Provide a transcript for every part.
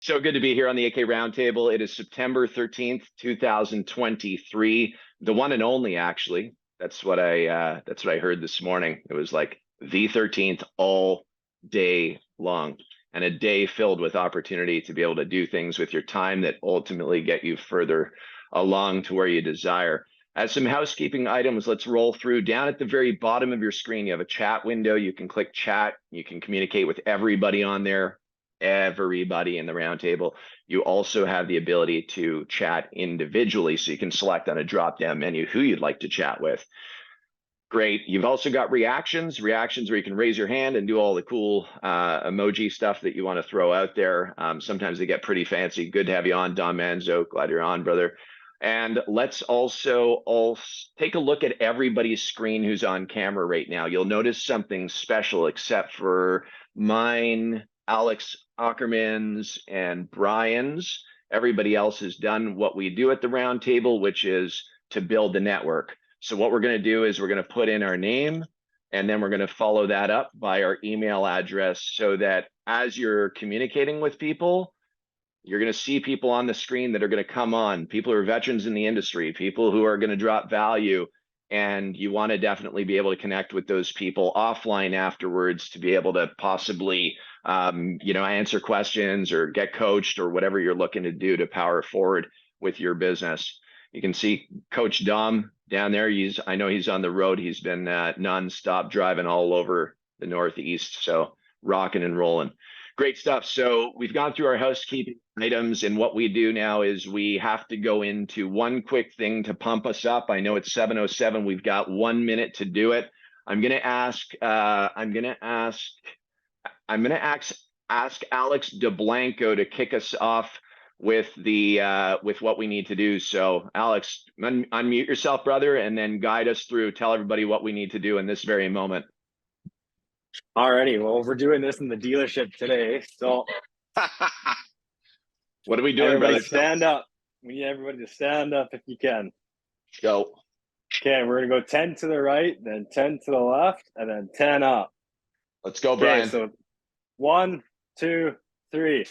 So good to be here on the AK Roundtable. It is September 13th, 2023. The one and only, actually. That's what I heard this morning. It was like the 13th all day long, and a day filled with opportunity to be able to do things with your time that ultimately get you further along to where you desire. As some housekeeping items, let's roll through. Down at the very bottom of your screen, you have a chat window. You can click chat. You can communicate with everybody on there, everybody in the roundtable. You also have the ability to chat individually, so you can select on a drop-down menu who you'd like to chat with. Great. You've also got reactions where you can raise your hand and do all the cool emoji stuff that you want to throw out there. Sometimes they get pretty fancy. Good to have you on, Don Manzo. Glad you're on, brother. And let's also take a look at everybody's screen who's on camera right now. You'll notice something special, except for mine, Alex Ackerman's, and Brian's. Everybody else has done what we do at the round table, which is to build the network. So what we're going to do is we're going to put in our name, and then we're going to follow that up by our email address, so that as you're communicating with people, you're going to see people on the screen that are going to come on, people who are veterans in the industry, people who are going to drop value, and you want to definitely be able to connect with those people offline afterwards to be able to possibly answer questions or get coached or whatever you're looking to do to power forward with your business. You can see Coach Dom down there. I know he's on the road. He's been nonstop driving all over the Northeast, so rocking and rolling. Great stuff. So we've gone through our housekeeping items, and what we do now is we have to go into one quick thing to pump us up. I know it's 7:07. We've got 1 minute to do it. I'm gonna ask Alex DeBlanco to kick us off with what we need to do. So Alex, unmute yourself, brother, and then guide us through. Tell everybody what we need to do in this very moment. Alrighty, well, we're doing this in the dealership today, so what are we doing, brother? Stand up. We need everybody to stand up if you can. Go. Okay, we're gonna go 10 to the right, then 10 to the left, and then 10 up. Let's go, Brian. So 1, 2, 3.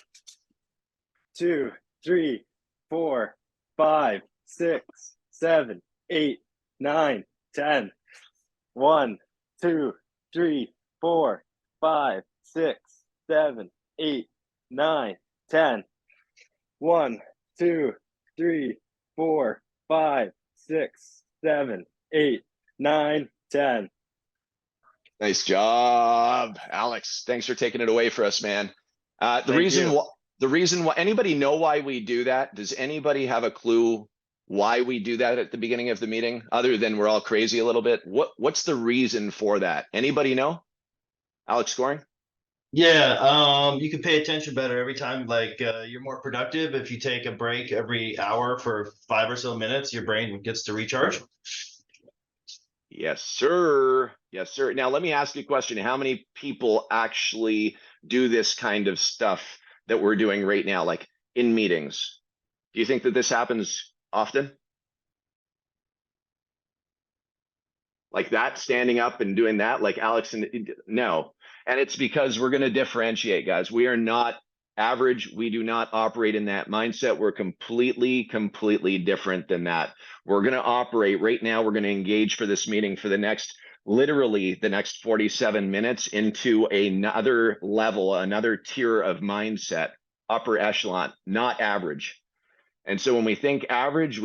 2, 3, 4, 5, 6, 7, 8, 9, 10. 1, 2, 3, 4, 5, 6, 7, 8, 9, 10. 1, 2, 3, 4, 5, 6, 7, 8, 9, 10. Nice job, Alex. Thanks for taking it away for us, man. The reason why, anybody know why we do that? Does anybody have a clue why we do that at the beginning of the meeting, other than we're all crazy a little bit? What's the reason for that? Anybody know? Alex Scoring? Yeah, you can pay attention better every time. Like you're more productive if you take a break every hour for 5 or so minutes. Your brain gets to recharge. Yes, sir. Yes, sir. Now let me ask you a question. How many people actually do this kind of stuff that we're doing right now, like in meetings? Do you think that this happens often? Like that, standing up and doing that, like Alex? No. And it's because we're going to differentiate, guys. We are not average. We do not operate in that mindset. We're completely different than that. We're going to operate right now. We're going to engage for this meeting for literally the next 47 minutes into another level, another tier of mindset, upper echelon, not average. And so when we think average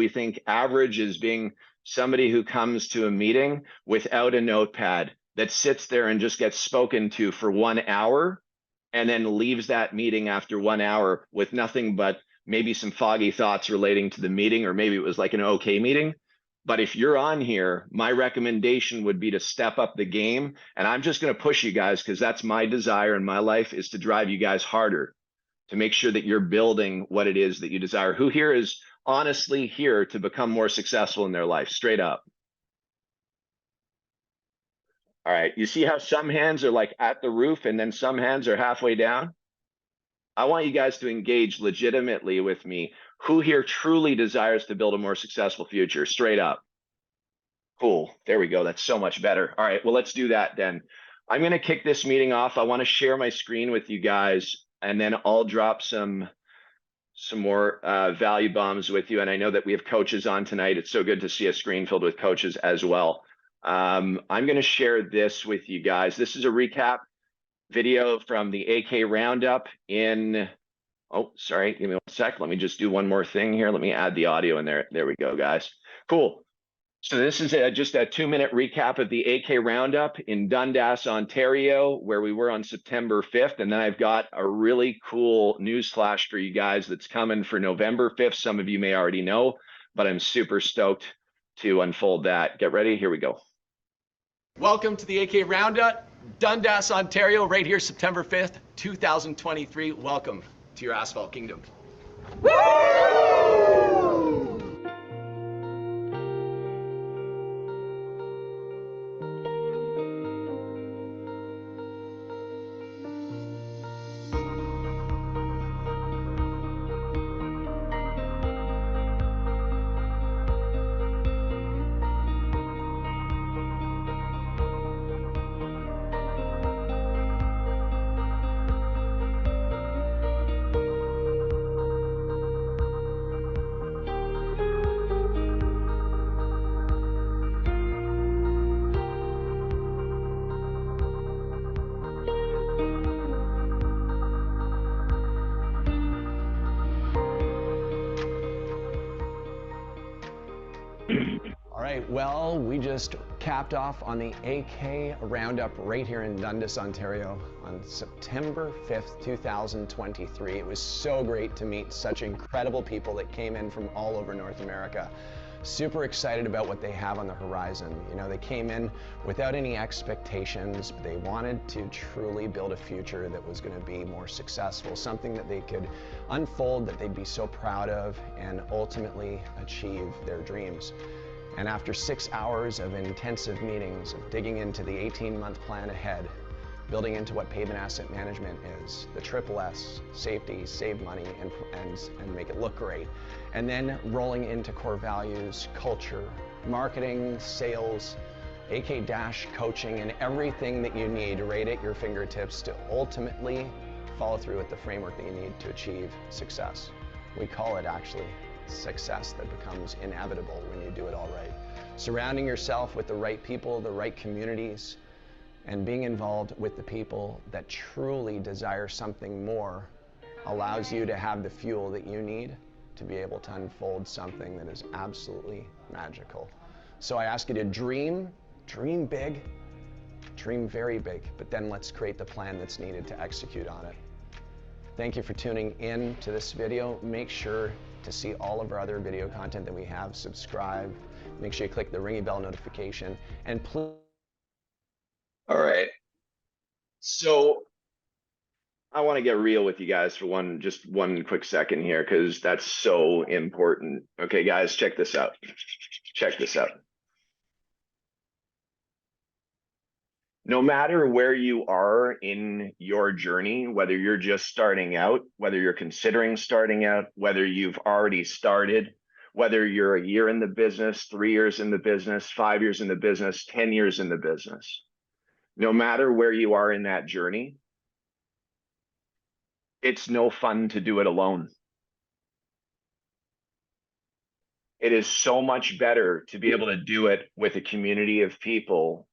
as being somebody who comes to a meeting without a notepad, that sits there and just gets spoken to for 1 hour and then leaves that meeting after 1 hour with nothing but maybe some foggy thoughts relating to the meeting, or maybe it was like an okay meeting. But if you're on here, my recommendation would be to step up the game. And I'm just going to push you guys, because that's my desire in my life, is to drive you guys harder, to make sure that you're building what it is that you desire. Who here is honestly here to become more successful in their life? Straight up. All right, you see how some hands are like at the roof and then some hands are halfway down? I want you guys to engage legitimately with me. Who here truly desires to build a more successful future? Straight up. Cool, there we go. That's so much better. All right, well, let's do that then. I'm gonna kick this meeting off. I wanna share my screen with you guys, and then I'll drop some some more value bombs with you. And I know that we have coaches on tonight. It's so good to see a screen filled with coaches as well. I'm going to share this with you guys. This is a recap video from the AK Roundup in, oh, sorry, give me one sec. Let me just do one more thing here. Let me add the audio in there. There we go, guys. Cool. So this is just a 2-minute recap of the AK Roundup in Dundas, Ontario, where we were on September 5th. And then I've got a really cool news flash for you guys that's coming for November 5th. Some of you may already know, but I'm super stoked to unfold that. Get ready. Here we go. Welcome to the AK Roundup, Dundas, Ontario, right here, September 5th, 2023. Welcome to your Asphalt Kingdom. All right, well, we just capped off on the AK Roundup right here in Dundas, Ontario on September 5th, 2023. It was so great to meet such incredible people that came in from all over North America. Super excited about what they have on the horizon. You know, they came in without any expectations. They wanted to truly build a future that was going to be more successful, something that they could unfold, that they'd be so proud of, and ultimately achieve their dreams. And after 6 hours of intensive meetings, of digging into the 18-month plan ahead, building into what pavement asset management is, the triple S, safety, save money, and make it look great. And then rolling into core values, culture, marketing, sales, AK- coaching, and everything that you need right at your fingertips to ultimately follow through with the framework that you need to achieve success. We call it actually success that becomes inevitable when you do it all right. Surrounding yourself with the right people, the right communities, and being involved with the people that truly desire something more allows you to have the fuel that you need to be able to unfold something that is absolutely magical. So I ask you to dream big, dream very big, but then let's create the plan that's needed to execute on it. Thank you for tuning in to this video. Make sure to see all of our other video content that we have. Subscribe. Make sure you click the ringy bell notification. And please. All right. So I want to get real with you guys for just one quick second here, because that's so important. Okay, guys, check this out. Check this out. No matter where you are in your journey, whether you're just starting out, whether you're considering starting out, whether you've already started, whether you're a year in the business, 3 years in the business, 5 years in the business, 10 years in the business, no matter where you are in that journey, it's no fun to do it alone. It is so much better to be able to do it with a community of people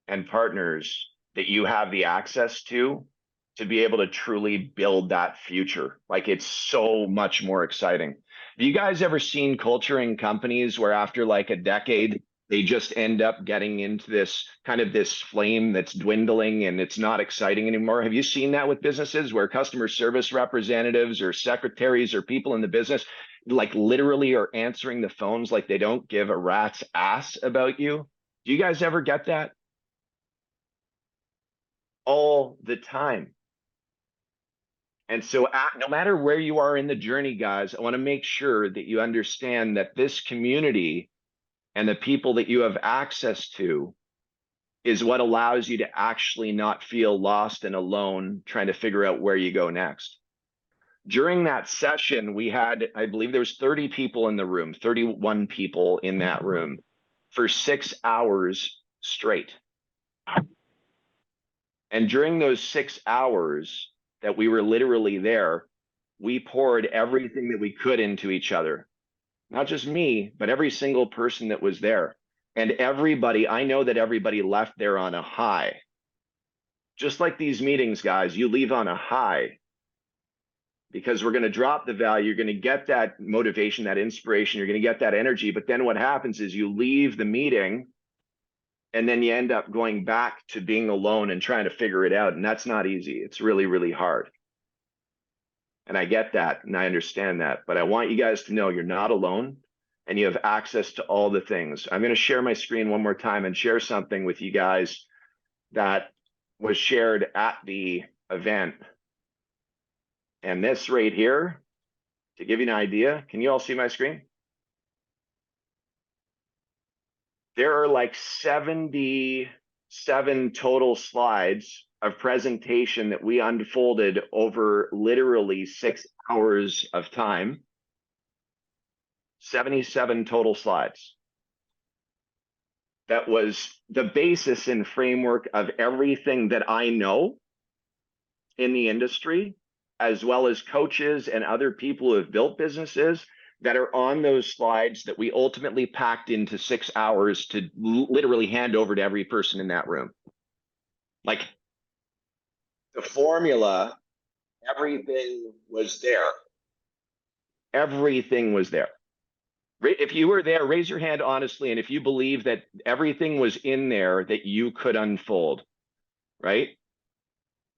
and partners that you have the access to be able to truly build that future. Like, it's so much more exciting. Have you guys ever seen culture in companies where after like a decade, they just end up getting into this kind of this flame that's dwindling and it's not exciting anymore? Have you seen that with businesses where customer service representatives or secretaries or people in the business like literally are answering the phones like they don't give a rat's ass about you? Do you guys ever get that? All the time. And so no matter where you are in the journey, guys, I want to make sure that you understand that this community and the people that you have access to is what allows you to actually not feel lost and alone trying to figure out where you go next. During that session, we had, I believe there was 30 people in the room, 31 people in that room for 6 hours straight. And during those 6 hours that we were literally there, we poured everything that we could into each other. Not just me, but every single person that was there. And everybody, I know that everybody left there on a high. Just like these meetings, guys, you leave on a high because we're going to drop the value. You're going to get that motivation, that inspiration. You're going to get that energy. But then what happens is you leave the meeting and then you end up going back to being alone and trying to figure it out. And that's not easy. It's really, really hard. And I get that and I understand that. But I want you guys to know you're not alone and you have access to all the things. I'm going to share my screen one more time and share something with you guys that was shared at the event. And this right here, to give you an idea, can you all see my screen? There are like 77 total slides of presentation that we unfolded over literally 6 hours of time. 77 total slides. That was the basis and framework of everything that I know in the industry, as well as coaches and other people who have built businesses that are on those slides that we ultimately packed into 6 hours to literally hand over to every person in that room. Like the formula, everything was there. Everything was there. If you were there, raise your hand honestly. And if you believe that everything was in there that you could unfold, right?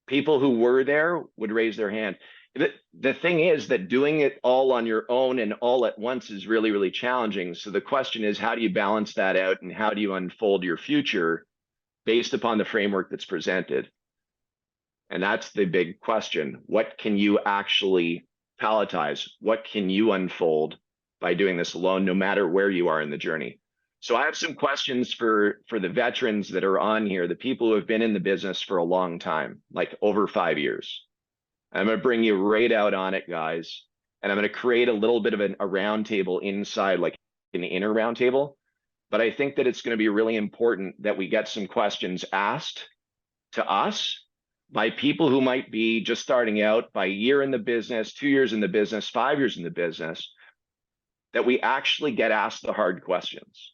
People who were there would raise their hand. The thing is that doing it all on your own and all at once is really, really challenging. So the question is, how do you balance that out and how do you unfold your future based upon the framework that's presented? And that's the big question. What can you actually palletize? What can you unfold by doing this alone, no matter where you are in the journey? So I have some questions for the veterans that are on here, the people who have been in the business for a long time, like over 5 years. I'm going to bring you right out on it, guys. And I'm going to create a little bit of a round table inside, like an inner round table. But I think that it's going to be really important that we get some questions asked to us by people who might be just starting out, by a year in the business, 2 years in the business, 5 years in the business, that we actually get asked the hard questions.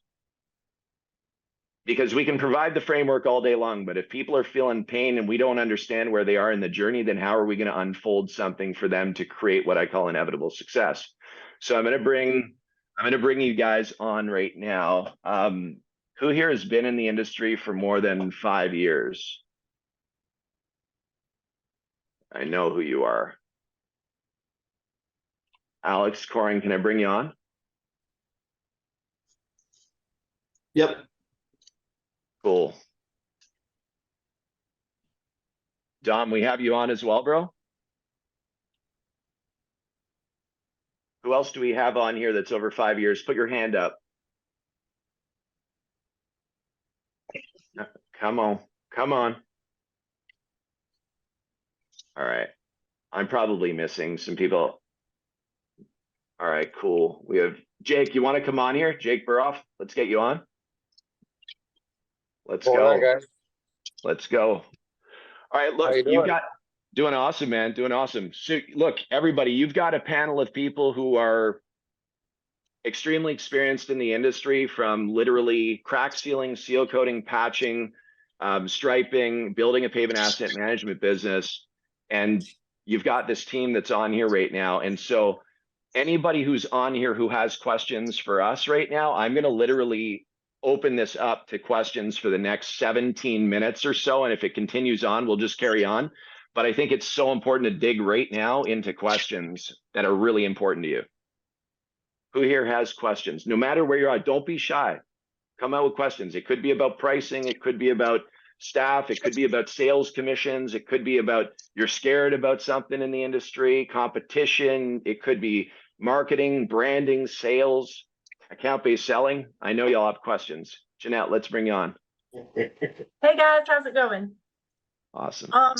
Because we can provide the framework all day long, but if people are feeling pain and we don't understand where they are in the journey, then how are we going to unfold something for them to create what I call inevitable success? So I'm going to bring you guys on right now. Who here has been in the industry for more than 5 years? I know who you are. Alex Coring, can I bring you on? Yep. Cool. Dom, we have you on as well, bro. Who else do we have on here that's over 5 years? Put your hand up. Come on, come on. All right. I'm probably missing some people. All right, cool. We have Jake. You want to come on here? Jake Burhoff, let's get you on. Let's go. Guys. Let's go. All right, look, you've got doing awesome, man. Doing awesome. So look, everybody, you've got a panel of people who are extremely experienced in the industry, from literally crack sealing, seal coating, patching, striping, building a pavement asset management business. And you've got this team that's on here right now. And so anybody who's on here who has questions for us right now, I'm going to literally open this up to questions for the next 17 minutes or so. And if it continues on, we'll just carry on. But I think it's so important to dig right now into questions that are really important to you. Who here has questions? No matter where you're at, don't be shy. Come out with questions. It could be about pricing. It could be about staff. It could be about sales commissions. It could be about you're scared about something in the industry, competition. It could be marketing, branding, sales, account-based selling. I know y'all have questions. Jeanette, let's bring you on. Hey guys, how's it going? Awesome. I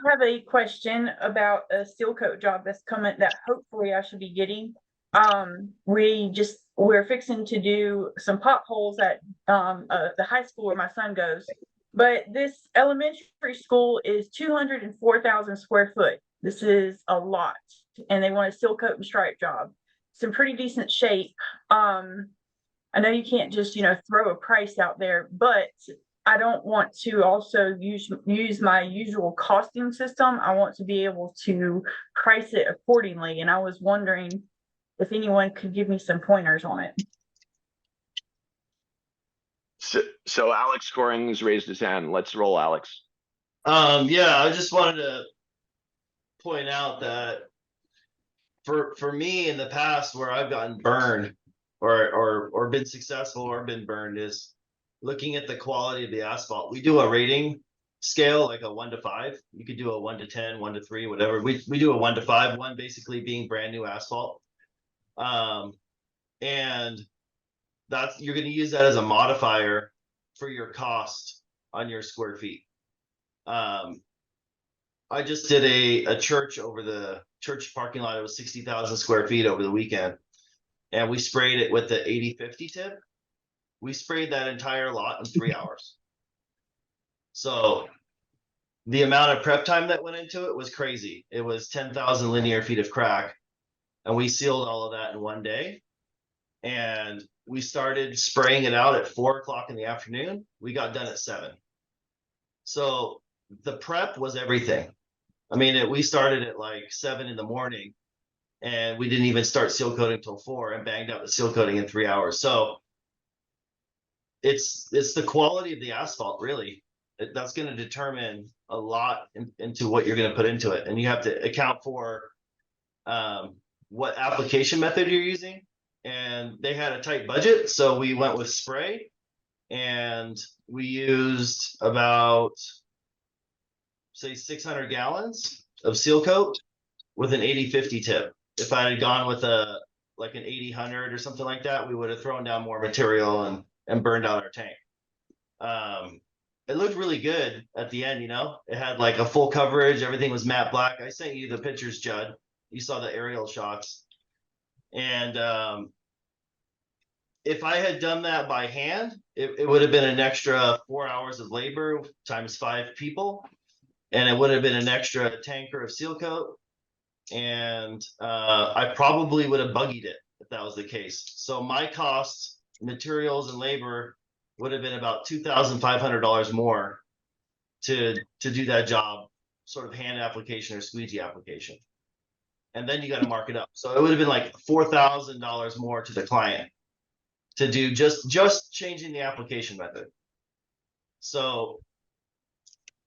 have a question about a seal coat job that's coming that hopefully I should be getting. We're fixing to do some potholes at the high school where my son goes, but this elementary school is 204,000 square foot. This is a lot, and they want a seal coat and stripe job. It's in pretty decent shape. I know you can't just, throw a price out there, but I don't want to also use my usual costing system. I want to be able to price it accordingly. And I was wondering if anyone could give me some pointers on it. So Alex Corings raised his hand. Let's roll, Alex. Yeah, I just wanted to point out that for me in the past where I've gotten burned or been successful or been burned is looking at the quality of the asphalt. We do a rating scale, like a 1 to 5. You could do a 1 to 10, 1 to 3, whatever. We do a 1 to 5, 1 basically being brand new asphalt. And that's, you're going to use that as a modifier for your cost on your square feet. I just did a church over the church parking lot. It was 60,000 square feet over the weekend. And we sprayed it with the 80/50 tip. We sprayed that entire lot in 3 hours. So the amount of prep time that went into it was crazy. It was 10,000 linear feet of crack. And we sealed all of that in 1 day. And we started spraying it out at 4 o'clock in the afternoon. We got done at 7. So the prep was everything. I mean, we started at like 7 in the morning and we didn't even start seal coating till 4 and banged out the seal coating in 3 hours. So it's the quality of the asphalt, really. That's going to determine a lot into what you're going to put into it. And you have to account for what application method you're using. And they had a tight budget, so we went with spray, and we used about, say, 600 gallons of seal coat with an 80/50 tip. If I had gone with an 80/100 or something like that, we would have thrown down more material and burned out our tank. It looked really good at the end, It had like a full coverage. Everything was matte black. I sent you the pictures, Judd. You saw the aerial shots. And if I had done that by hand, it would have been an extra 4 hours of labor times 5 people. And it would have been an extra tanker of seal coat. And I probably would have buggied it if that was the case. So my costs, materials and labor would have been about $2,500 more to do that job, sort of hand application or squeegee application. And then you got to mark it up. So it would have been like $4,000 more to the client to do just changing the application method. So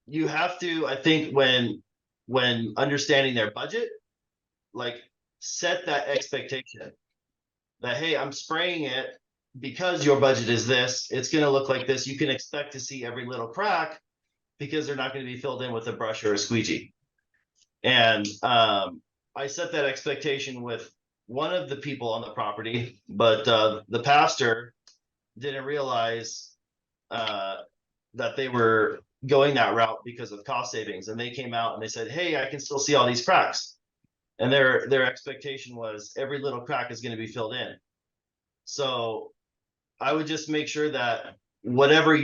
you have to, I think, when understanding their budget, like set that expectation that, hey, I'm spraying it because your budget is this, it's going to look like this. You can expect to see every little crack because they're not going to be filled in with a brush or a squeegee. And I set that expectation with one of the people on the property, but the pastor didn't realize that they were going that route because of cost savings. And they came out and they said, hey, I can still see all these cracks. And their expectation was every little crack is going to be filled in. So I would just make sure that whatever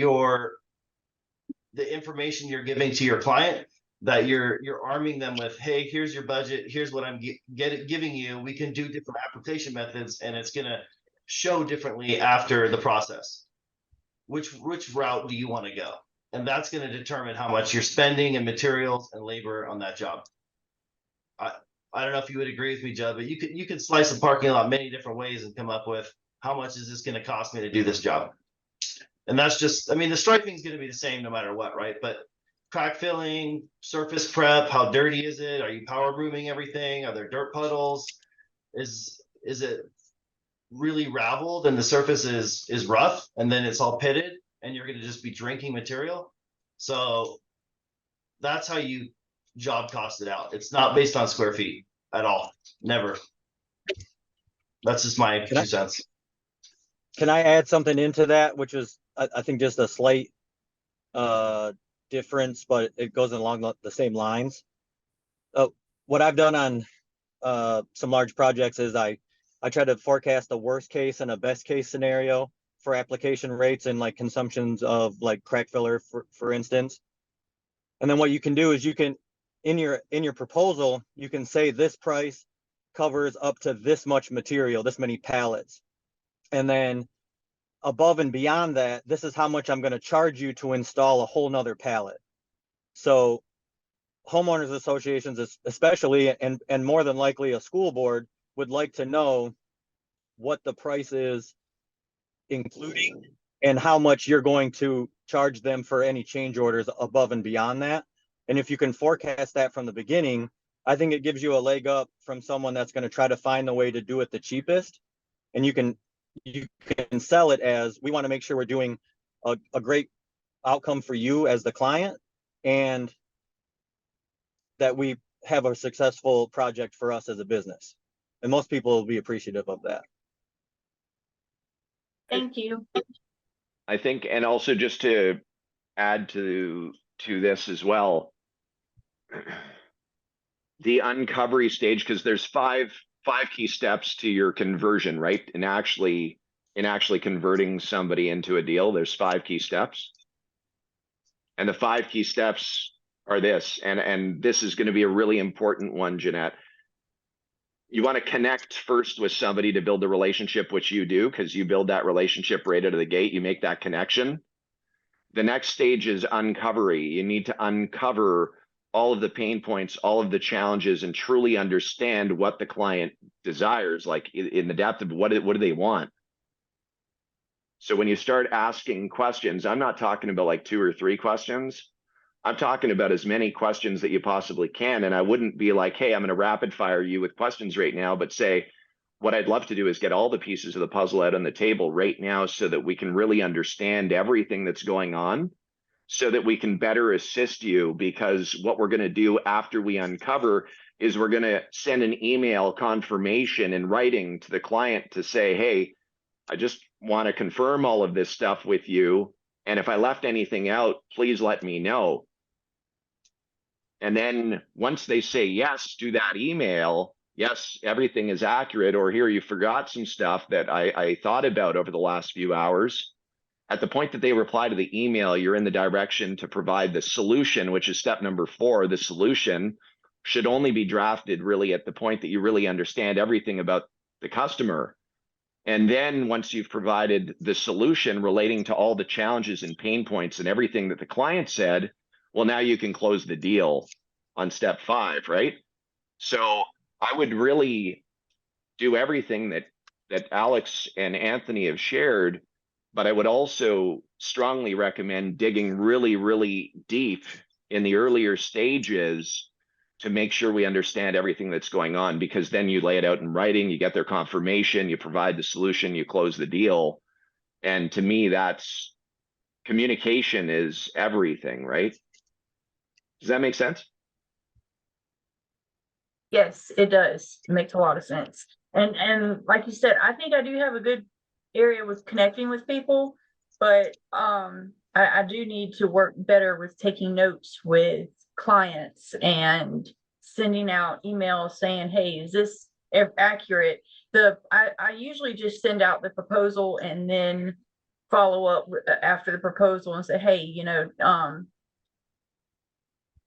the information you're giving to your client, that you're arming them with, hey, here's your budget, here's what I'm giving you. We can do different application methods, and it's going to show differently after the process. Which route do you want to go? And that's going to determine how much you're spending in materials and labor on that job. I don't know if you would agree with me, Judd, but you could slice a parking lot many different ways and come up with how much is this going to cost me to do this job. And that's just, I mean, the striping is going to be the same no matter what, right? But crack filling, surface prep, how dirty is it? Are you power brooming everything? Are there dirt puddles? Is it really raveled and the surface is rough and then it's all pitted and you're going to just be drinking material? So that's how you job cost it out. It's not based on square feet at all. Never. That's just my 2 cents. Can I add something into that, which is, I think, just a slight difference, but it goes along the same lines. What I've done on some large projects is I try to forecast a worst case and a best case scenario for application rates and like consumptions of like crack filler, for instance. And then what you can do is you can in your proposal, you can say this price covers up to this much material, this many pallets. And then above and beyond that, this is how much I'm going to charge you to install a whole nother pallet. So homeowners associations, especially, and more than likely a school board, would like to know what the price is, including, and how much you're going to charge them for any change orders above and beyond that. And if you can forecast that from the beginning, I think it gives you a leg up from someone that's going to try to find the way to do it the cheapest. And you can sell it as, we want to make sure we're doing a great outcome for you as the client, and that we have a successful project for us as a business. And most people will be appreciative of that. Thank you. I think, and also just to add to this as well, the uncovery stage, because there's five key steps to your conversion, right? In actually converting somebody into a deal, there's 5 key steps. And the 5 key steps are this, and this is going to be a really important one, Jeanette. You want to connect first with somebody to build the relationship, which you do, because you build that relationship right out of the gate. You make that connection. The next stage is uncovery. You need to uncover all of the pain points, all of the challenges, and truly understand what the client desires, like in the depth of what do they want. So when you start asking questions, I'm not talking about like 2 or 3 questions. I'm talking about as many questions that you possibly can. And I wouldn't be like, hey, I'm going to rapid fire you with questions right now, but say, what I'd love to do is get all the pieces of the puzzle out on the table right now so that we can really understand everything that's going on, so that we can better assist you. Because what we're going to do after we uncover is we're going to send an email confirmation in writing to the client to say, hey, I just want to confirm all of this stuff with you. And if I left anything out, please let me know. And then once they say yes to that email, yes, everything is accurate, or here, you forgot some stuff that I thought about over the last few hours. At the point that they reply to the email, you're in the direction to provide the solution, which is step number 4. The solution should only be drafted really at the point that you really understand everything about the customer. And then once you've provided the solution relating to all the challenges and pain points and everything that the client said, well, now you can close the deal on step 5, right? So I would really do everything that Alex and Anthony have shared, but I would also strongly recommend digging really, really deep in the earlier stages to make sure we understand everything that's going on, because then you lay it out in writing, you get their confirmation, you provide the solution, you close the deal. And to me, that's communication is everything, right? Does that make sense? Yes, it does. It makes a lot of sense. And like you said, I think I do have a good area with connecting with people, but I do need to work better with taking notes with clients and sending out emails saying, hey, is this accurate? I usually just send out the proposal and then follow up after the proposal and say, hey,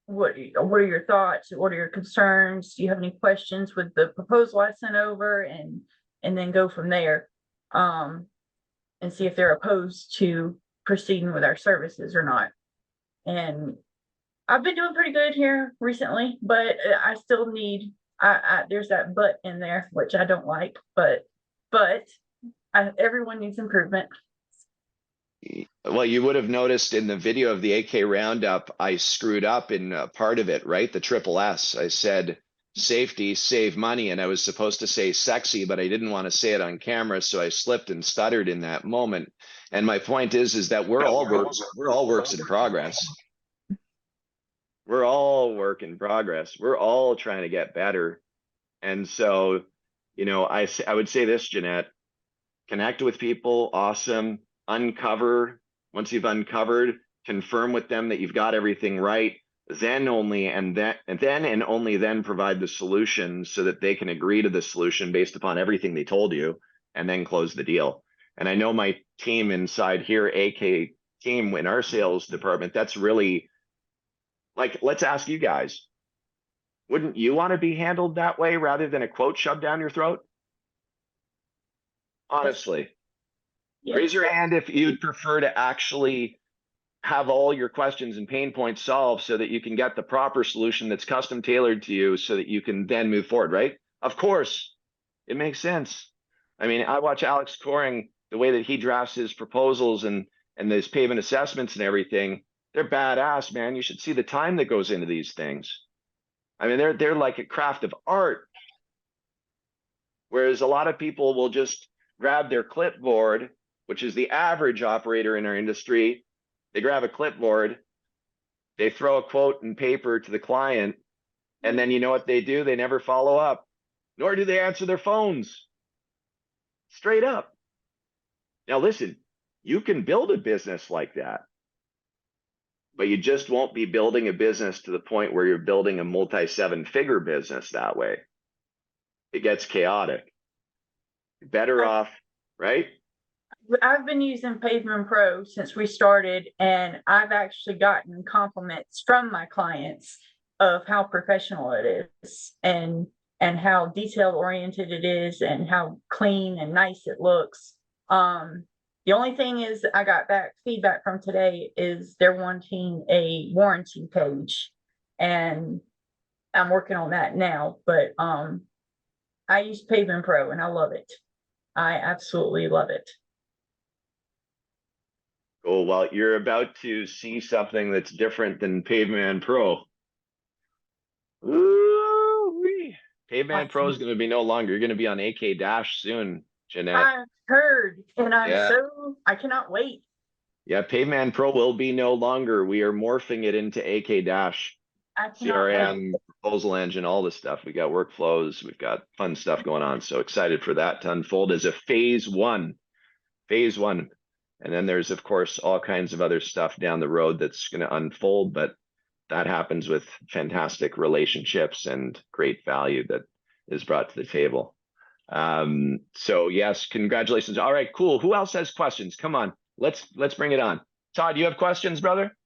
what are your thoughts? What are your concerns? Do you have any questions with the proposal I sent over? And then go from there, and see if they're opposed to proceeding with our services or not. And I've been doing pretty good here recently, but I still need, there's that but in there, which I don't like, but everyone needs improvement. Well, you would have noticed in the video of the AK Roundup, I screwed up in part of it, right? The triple S. I said safety, save money, and I was supposed to say sexy, but I didn't want to say it on camera, so I slipped and stuttered in that moment. And my point is that we're all works in progress. We're all work in progress. We're all trying to get better. And so, I would say this, Jeanette, connect with people. Awesome. Uncover. Once you've uncovered, confirm with them that you've got everything right. Then only provide the solution so that they can agree to the solution based upon everything they told you, and then close the deal. And I know my team inside here, AK team in our sales department, that's really like, let's ask you guys, Wouldn't you want to be handled that way rather than a quote shoved down your throat? Honestly, raise Yes. your hand if you'd prefer to actually have all your questions and pain points solved so that you can get the proper solution that's custom tailored to you so that you can then move forward, right? Of course, it makes sense. I mean, I watch Alex Coring, the way that he drafts his proposals and his pavement assessments and everything. They're badass, man. You should see the time that goes into these things. I mean, they're like a craft of art. Whereas a lot of people will just grab their clipboard, which is the average operator in our industry. They grab a clipboard, they throw a quote and paper to the client, and then you know what they do? They never follow up, nor do they answer their phones. Straight up. Now listen, you can build a business like that, but you just won't be building a business to the point where you're building a multi-seven-figure business that way. It gets chaotic. Better off, right? I've been using Pavement Pro since we started, and I've actually gotten compliments from my clients of how professional it is and how detail oriented it is and how clean and nice it looks. The only thing is I got back feedback from today is they're wanting a warranty page, and I'm working on that now, but I use Pavement Pro and I love it. I absolutely love it. Oh, well, you're about to see something that's different than Pavement Pro. Ooh-wee. Pavement Pro is going to be no longer. You're going to be on AK Dash soon, Jeanette. I've heard, and Yeah. I cannot wait. Yeah, Pavement Pro will be no longer. We are morphing it into AK Dash, I cannot wait. CRM, proposal engine, all this stuff. We got workflows. We've got fun stuff going on. So excited for that to unfold as a phase one. Phase one. And then there's, of course, all kinds of other stuff down the road that's going to unfold, but that happens with fantastic relationships and great value that is brought to the table. So yes, congratulations. All right, cool. Who else has questions? Come on, let's bring it on. Todd, you have questions, brother?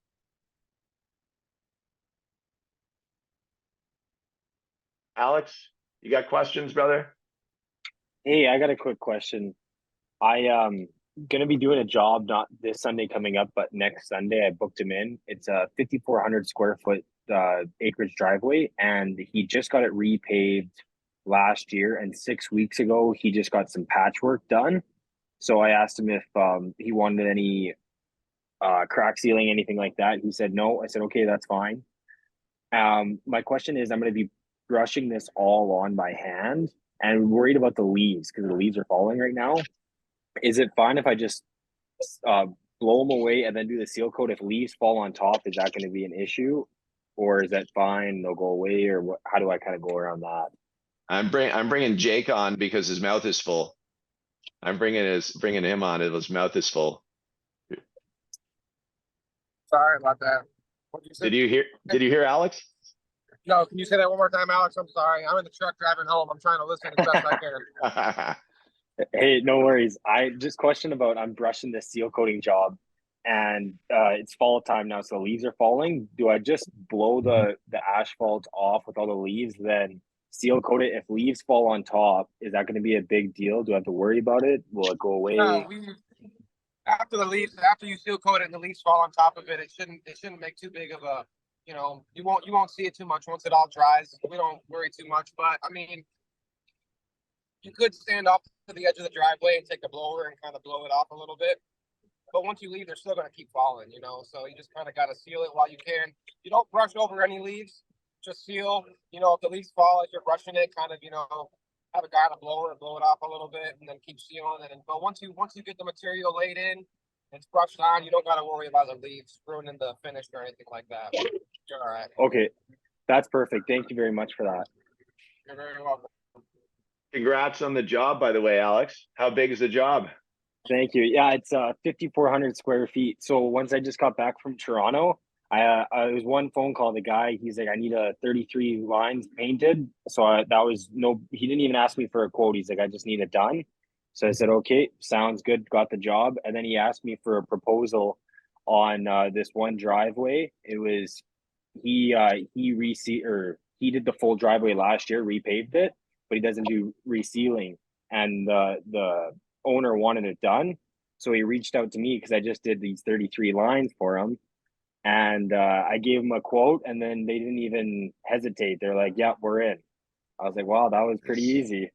Alex, you got questions, brother? Hey, I got a quick question. I gonna be doing a job not this Sunday coming up, but next Sunday. I booked him in. It's a 5,400 square foot acreage driveway, and he just got it repaved last year. And 6 weeks ago, he just got some patchwork done. So I asked him if he wanted any crack sealing, anything like that. He said no. I said okay, that's fine. My question is, I'm going to be brushing this all on by hand, and I'm worried about the leaves because the leaves are falling right now. Is it fine if I just blow them away and then do the seal coat? If leaves fall on top, is that going to be an issue, or is that fine? They'll go away, or what? How do I kind of go around that? I'm bringing Jake on because his mouth is full. I'm bringing him on. His mouth is full. Sorry about that. What'd you say? Did you hear Alex? No, can you say that one more time, Alex? I'm sorry. I'm in the truck driving home. I'm trying to listen as best I can. Hey, no worries. I just question about, I'm brushing this seal coating job, and it's fall time now, so the leaves are falling. Do I just blow the asphalt off with all the leaves, then seal coat it? If leaves fall on top, is that going to be a big deal? Do I have to worry about it? Will it go away? No, after you seal coat it and the leaves fall on top of it, it shouldn't make too big of a, you won't see it too much once it all dries. We don't worry too much, but I mean, you could stand up to the edge of the driveway and take a blower and kind of blow it off a little bit. But once you leave, they're still going to keep falling, so you just kind of got to seal it while you can. You don't brush over any leaves, just seal. If the leaves fall as you're brushing it, kind of, have a guy on a blower and blow it off a little bit and then keep sealing it. But once you get the material laid in, it's brushed on, you don't got to worry about the leaves ruining the finish or anything like that. You're all right. Okay, that's perfect. Thank you very much for that. You're very welcome. Congrats on the job, by the way, Alex. How big is the job? Thank you. Yeah, it's 5,400 square feet. So once I just got back from Toronto, I was one phone call. The guy, he's like, I need 33 lines painted. So he didn't even ask me for a quote. He's like, I just need it done. So I said, okay, sounds good. Got the job. And then he asked me for a proposal on this one driveway. It was he he did the full driveway last year, repaved it, but he doesn't do resealing. And the owner wanted it done. So he reached out to me because I just did these 33 lines for him. And I gave him a quote, and then they didn't even hesitate. They're like, yeah, we're in. I was like, wow, that was pretty easy.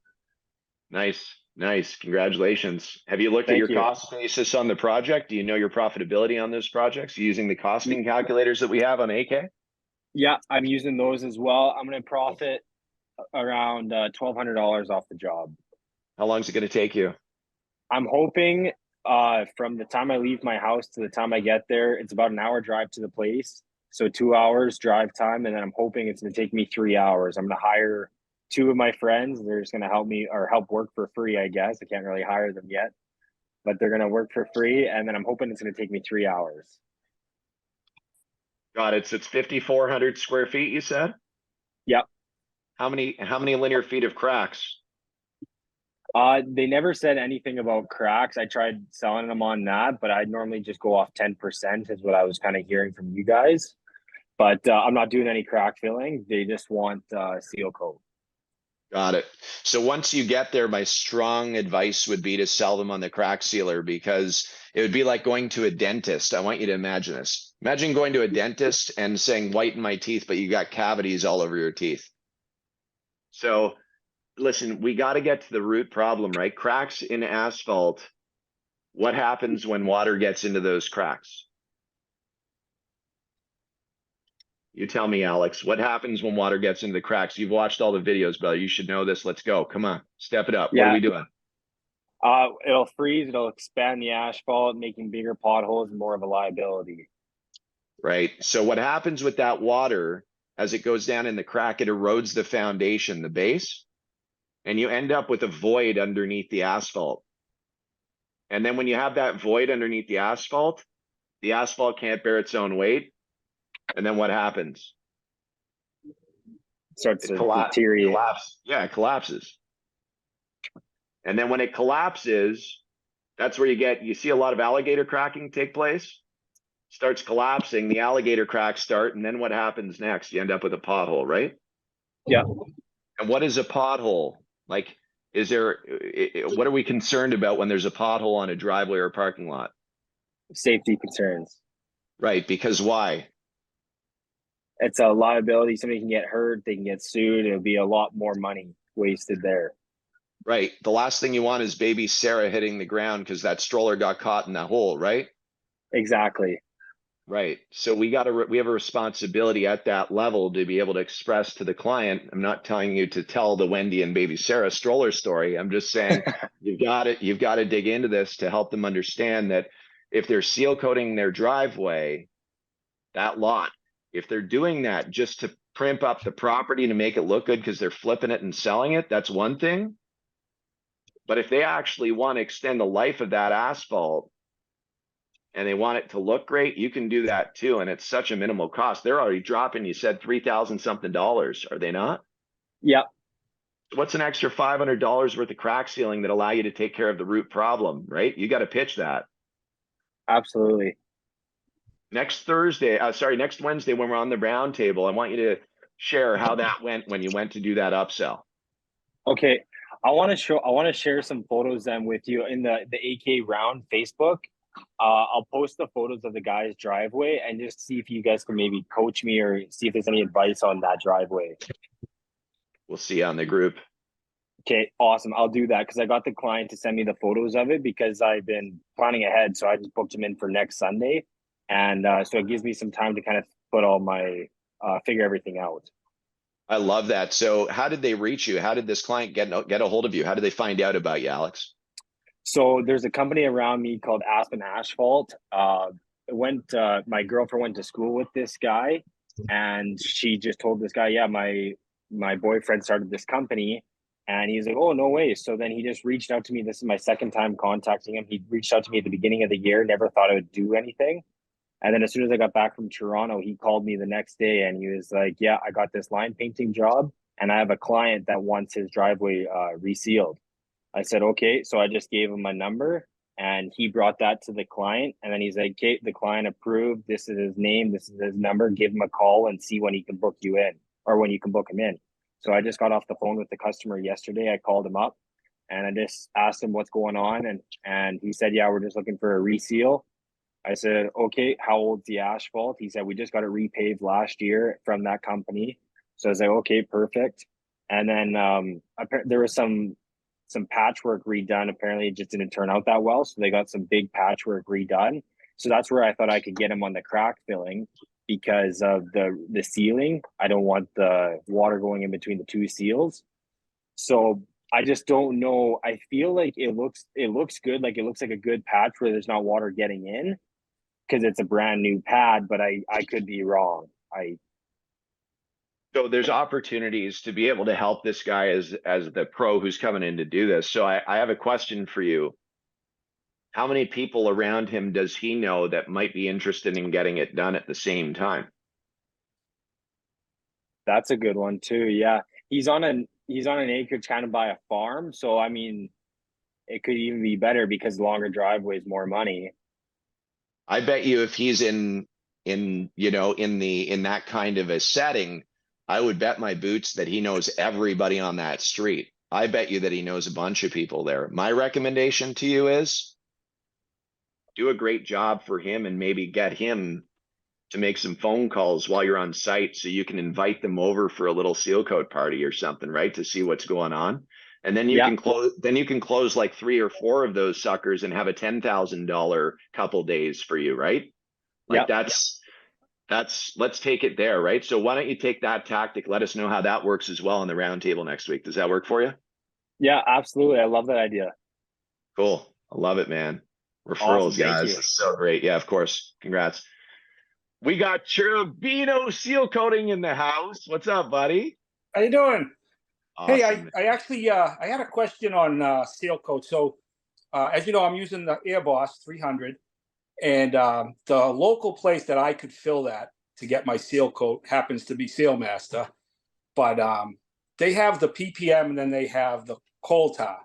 Nice, nice. Congratulations. Have you looked at Thank your you. cost basis on the project? Do you know your profitability on those projects using the costing calculators that we have on AK? Yeah, I'm using those as well. I'm going to profit around $1,200 off the job. How long is it going to take you? I'm hoping from the time I leave my house to the time I get there, it's about an hour drive to the place. So 2 hours drive time. And then I'm hoping it's going to take me 3 hours. I'm going to hire 2 of my friends. They're just going to help me or help work for free, I guess. I can't really hire them yet, but they're going to work for free. And then I'm hoping it's going to take me 3 hours. Got it. So it's 5,400 square feet, you said? Yep. How many linear feet of cracks? They never said anything about cracks. I tried selling them on that, but I'd normally just go off 10% is what I was kind of hearing from you guys. But I'm not doing any crack filling. They just want seal coat. Got it. So once you get there, my strong advice would be to sell them on the crack sealer, because it would be like going to a dentist. I want you to imagine this. Imagine going to a dentist and saying, whiten my teeth, but you got cavities all over your teeth. So listen, we got to get to the root problem, right? Cracks in asphalt. What happens when water gets into those cracks? You tell me, Alex, what happens when water gets into the cracks? You've watched all the videos, brother. You should know this. Let's go. Come on, step it up. What are we doing? It'll freeze. It'll expand the asphalt, making bigger potholes and more of a liability. Right. So what happens with that water as it goes down in the crack, it erodes the foundation, the base, and you end up with a void underneath the asphalt. And then when you have that void underneath the asphalt can't bear its own weight. And then what happens? Starts to deteriorate. Yeah, it collapses. And then when it collapses, that's where you see a lot of alligator cracking take place. Starts collapsing, the alligator cracks start, and then what happens next? You end up with a pothole, right? Yeah. And what is a pothole? Like, what are we concerned about when there's a pothole on a driveway or parking lot? Safety concerns. Right, because why? It's a liability. Somebody can get hurt. They can get sued. It'll be a lot more money wasted there. Right. The last thing you want is baby Sarah hitting the ground because that stroller got caught in that hole, right? Exactly. Right. So we have a responsibility at that level to be able to express to the client. I'm not telling you to tell the Wendy and baby Sarah stroller story. I'm just saying you've got to dig into this to help them understand that if they're seal coating their driveway, that lot, if they're doing that just to primp up the property to make it look good because they're flipping it and selling it, that's one thing. But if they actually want to extend the life of that asphalt and they want it to look great, you can do that too. And it's such a minimal cost. They're already dropping, you said $3,000 something, are they not? Yep. What's an extra $500 worth of crack sealing that allow you to take care of the root problem, right? You got to pitch that. Absolutely. Next Wednesday, when we're on the round table, I want you to share how that went when you went to do that upsell. Okay. I want to share some photos then with you in the AK round Facebook. I'll post the photos of the guy's driveway and just see if you guys can maybe coach me or see if there's any advice on that driveway. We'll see you on the group. Okay, awesome. I'll do that because I got the client to send me the photos of it because I've been planning ahead. So I just booked him in for next Sunday. And so it gives me some time to kind of put all my, figure everything out. I love that. So how did they reach you? How did this client get a hold of you? How did they find out about you, Alex? So there's a company around me called Asphalt. My girlfriend went to school with this guy and she just told this guy, yeah, my boyfriend started this company. And he's like, oh, no way. So then he just reached out to me. This is my second time contacting him. He reached out to me at the beginning of the year, never thought I would do anything. And then as soon as I got back from Toronto, he called me the next day and he was like, yeah, I got this line painting job and I have a client that wants his driveway resealed. I said, okay. So I just gave him my number and he brought that to the client. And then he's like, okay, the client approved. This is his name. This is his number. Give him a call and see when he can book you in or when you can book them in. So I just got off the phone with the customer yesterday. I called him up and I just asked him what's going on. And he said, yeah, we're just looking for a reseal. I said, okay, how old's the asphalt? He said, we just got it repaved last year from that company. So I was like, okay, perfect. And then there was some patchwork redone. Apparently it just didn't turn out that well. So they got some big patchwork redone. So that's where I thought I could get him on the crack filling because of the sealing. I don't want the water going in between the two seals. So I just don't know. I feel like it looks good. Like it looks like a good patch where there's not water getting in because it's a brand new pad, but I could be wrong. So there's opportunities to be able to help this guy as the pro who's coming in to do this. So I have a question for you. How many people around him does he know that might be interested in getting it done at the same time? That's a good one too. Yeah. He's on an acreage kind of by a farm. So I mean, it could even be better because longer driveways, more money. I bet you if he's in that kind of a setting, I would bet my boots that he knows everybody on that street. I bet you that he knows a bunch of people there. My recommendation to you is do a great job for him and maybe get him to make some phone calls while you're on site so you can invite them over for a little seal coat party or something, right? To see what's going on. And then you can close like 3 or 4 of those suckers and have a $10,000 couple days for you, right? Like that's let's take it there, right? So why don't you take that tactic? Let us know how that works as well in the roundtable next week. Does that work for you? Yeah, absolutely. I love that idea. Cool. I love it, man. Referrals, Awesome. guys. It's so great. Yeah, of course. Congrats. We got Cherubino Seal Coating in the house. What's up, buddy? How you doing? Awesome. Hey, I actually I had a question on seal coat. So as you know, I'm using the Airboss 300, and the local place that I could fill that to get my seal coat happens to be Sealmaster, but they have the PPM and then they have the coal tar.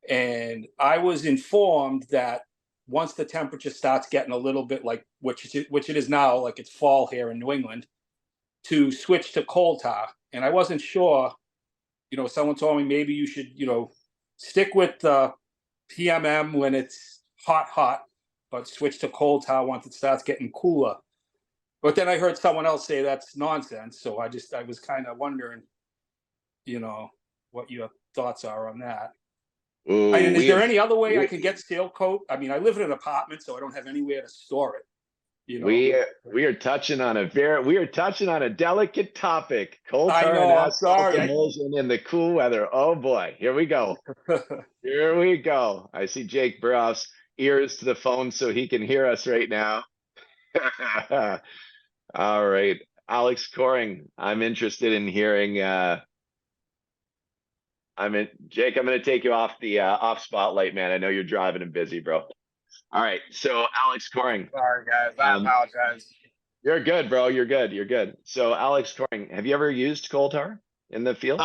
And I was informed that once the temperature starts getting a little bit like which it is now, like it's fall here in New England, to switch to coal tar. And I wasn't sure. Someone told me maybe you should, stick with the PMM when it's hot, but switch to coal tar once it starts getting cooler. But then I heard someone else say that's nonsense. So I was kind of wondering, what your thoughts are on that. Ooh, Is there any other way I could get seal coat? I mean, I live in an apartment, so I don't have anywhere to store it. We are touching on a delicate topic. Coal I tar know, and I'm asphalt sorry. emulsion in the cool weather. Oh boy, here we go. Here we go. I see Jake Burroughs ears to the phone so he can hear us right now. All right, Alex Coring, I'm interested in hearing. Jake, I'm going to take you off the off spotlight, man. I know you're driving and busy, bro. All right, so Alex Coring. Sorry, guys. I apologize. You're good, bro. You're good. So Alex Coring, have you ever used coal tar in the field?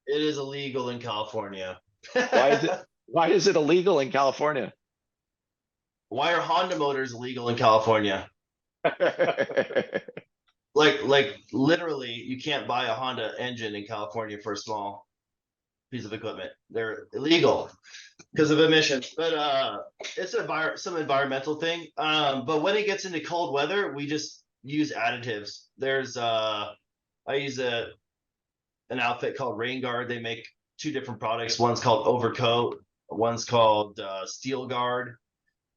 It is illegal in California. Why is it illegal in California? Why are Honda motors illegal in California? Like literally, you can't buy a Honda engine in California for a small piece of equipment. They're illegal because of emissions. But it's some environmental thing. But when it gets into cold weather, we just use additives. There's I use an outfit called Rain Guard. They make 2 different products. One's called Overcoat. One's called Steel Guard.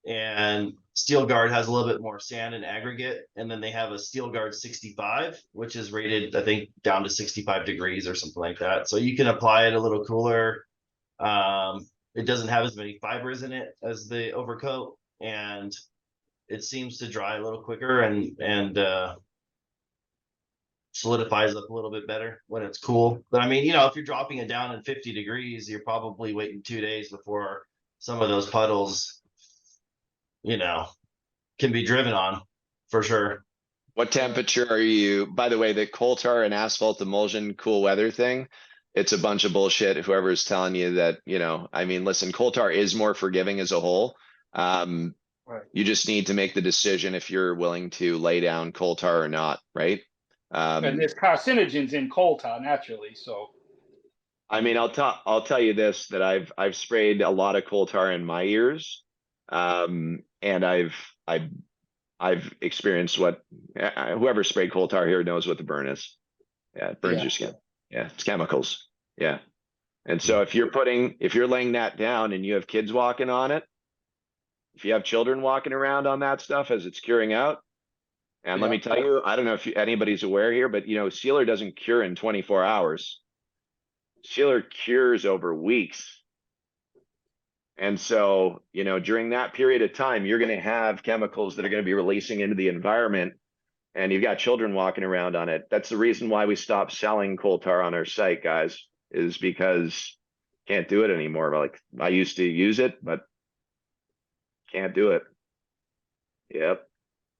And Steel Guard has a little bit more sand and aggregate. And then they have a Steel Guard 65, which is rated, I think, down to 65 degrees or something like that. So you can apply it a little cooler. It doesn't have as many fibers in it as the Overcoat, and it seems to dry a little quicker and solidifies up a little bit better when it's cool. But I mean, if you're dropping it down in 50 degrees, you're probably waiting 2 days before some of those puddles can be driven on for sure. What temperature are you? By the way, the coal tar and asphalt emulsion cool weather thing, it's a bunch of bullshit. Whoever's telling you that, listen, coal tar is more forgiving as a whole. Right. You just need to make the decision if you're willing to lay down coal tar or not, right? And there's carcinogens in coal tar naturally, so. I mean, I'll tell you this, that I've sprayed a lot of coal tar in my ears. And I've experienced what whoever sprayed coal tar here knows what the burn is. Yeah, it burns Yeah. your skin. Yeah, it's chemicals. Yeah. And so if you're laying that down and you have kids walking on it, if you have children walking around on that stuff as it's curing out, and let Yeah. me tell you, I don't know if anybody's aware here, but sealer doesn't cure in 24 hours. Sealer cures over weeks. And so, during that period of time, you're going to have chemicals that are going to be releasing into the environment, and you've got children walking around on it. That's the reason why we stopped selling coal tar on our site, guys, is because can't do it anymore. Like, I used to use it, but can't do it. Yep.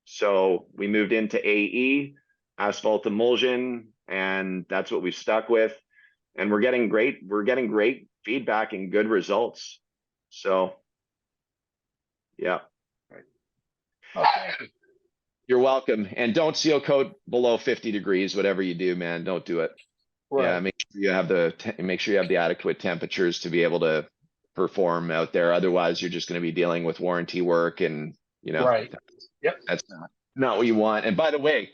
So we moved into AE, asphalt emulsion, and that's what we've stuck with. And we're getting great feedback and good results. So, yeah. Oh, thank you. You're welcome. And don't seal coat below 50 degrees, whatever you do, man. Don't do it. Right. Yeah, make sure you have the adequate temperatures to be able to perform out there. Otherwise, you're just going to be dealing with warranty work, and Right. Yep. that's not what you want. And by the way,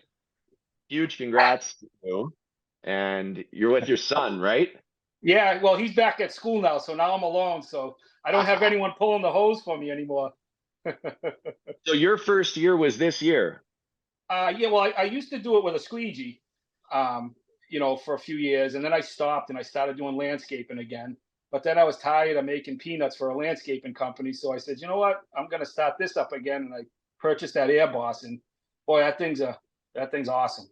huge congrats to you. And you're with your son, right? Yeah, well, he's back at school now, so now I'm alone, so I don't have anyone pulling the hose for me anymore. So your first year was this year. Yeah, well, I used to do it with a squeegee, for a few years, and then I stopped and I started doing landscaping again. But then I was tired of making peanuts for a landscaping company, so I said, you know what, I'm going to start this up again, and I purchased that Air Boss, and boy, that thing's awesome.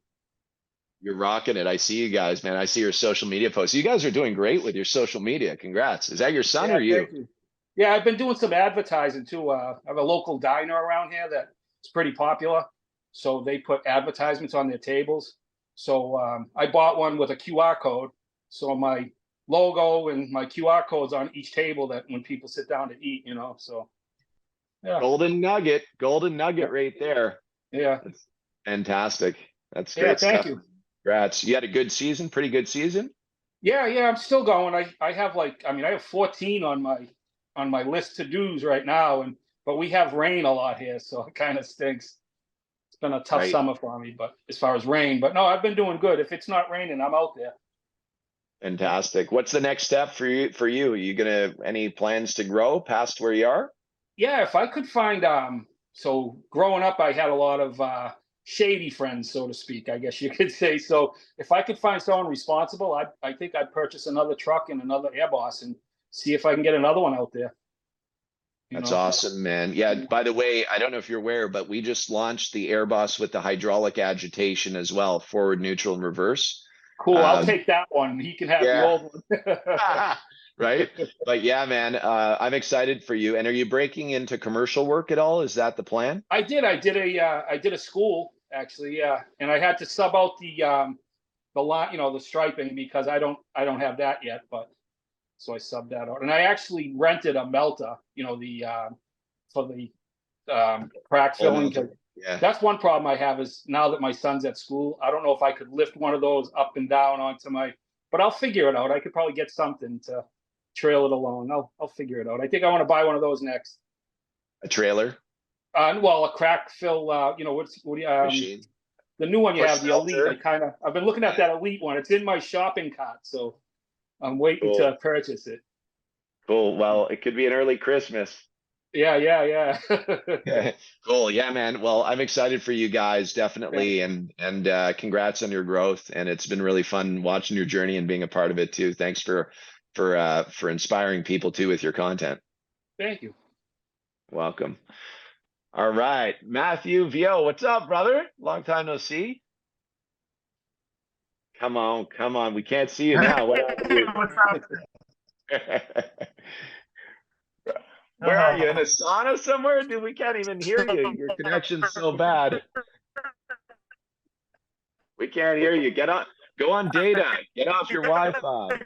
You're rocking it. I see you guys, man. I see your social media posts. You guys are doing great with your social media. Congrats. Is that your son or you? Thank you. Yeah, I've been doing some advertising too. I have a local diner around here that's pretty popular. So they put advertisements on their tables. So I bought one with a QR code. So my logo and my QR codes on each table, that when people sit down to eat, so. Yeah. Golden nugget right there. Yeah. That's fantastic. That's great Yeah, stuff. thank you. Congrats. You had a good season, pretty good season? Yeah, I'm still going. I have I have 14 on my list to do's right now, but we have rain a lot here, so it kind of stinks. It's been a tough Right. summer for me, but as far as rain, but no, I've been doing good. If it's not raining, I'm out there. Fantastic. What's the next step for you? Are you any plans to grow past where you are? Yeah, if I could find so growing up I had a lot of shady friends, so to speak, I guess you could say. So if I could find someone responsible, I think I'd purchase another truck and another Air Boss and see if I can get another one out there. That's awesome, man. Yeah, by the way, I don't know if you're aware, but we just launched the Air Boss with the hydraulic agitation as well, forward, neutral, and reverse. Cool, I'll take that one. He can have the old one. Right? But yeah, man, I'm excited for you. And are you breaking into commercial work at all? Is that the plan? I did a school actually, yeah, and I had to sub out the line, the striping, because I don't have that yet, but so I subbed that out, and I actually rented a melter, for the crack filling. Yeah, that's one problem I have, is now that my son's at school, I don't know if I could lift one of those up and down onto but I'll figure it out. I could probably get something to trail it along. I'll figure it out. I think I want to buy one of those next. a trailer. Well, a crack fill. Machine. The new one you Push have, the Elite. filter. I've been looking at that Elite one. It's in my shopping cart, so I'm waiting to purchase it. Cool. Well, it could be an early Christmas. Yeah. Cool. Yeah, man. Well, I'm excited for you guys, definitely, and congrats on your growth. And it's been really fun watching your journey and being a part of it too. Thanks for inspiring people too with your content. Thank you. Welcome. All right, Matthew Vio, what's up, brother? Long time no see. Come on. We can't see you now. What happened? What's up? Where are you, in a sauna somewhere? Dude, we can't even hear you. Your connection's so bad. We can't hear you. Go on data. Get off your Wi-Fi.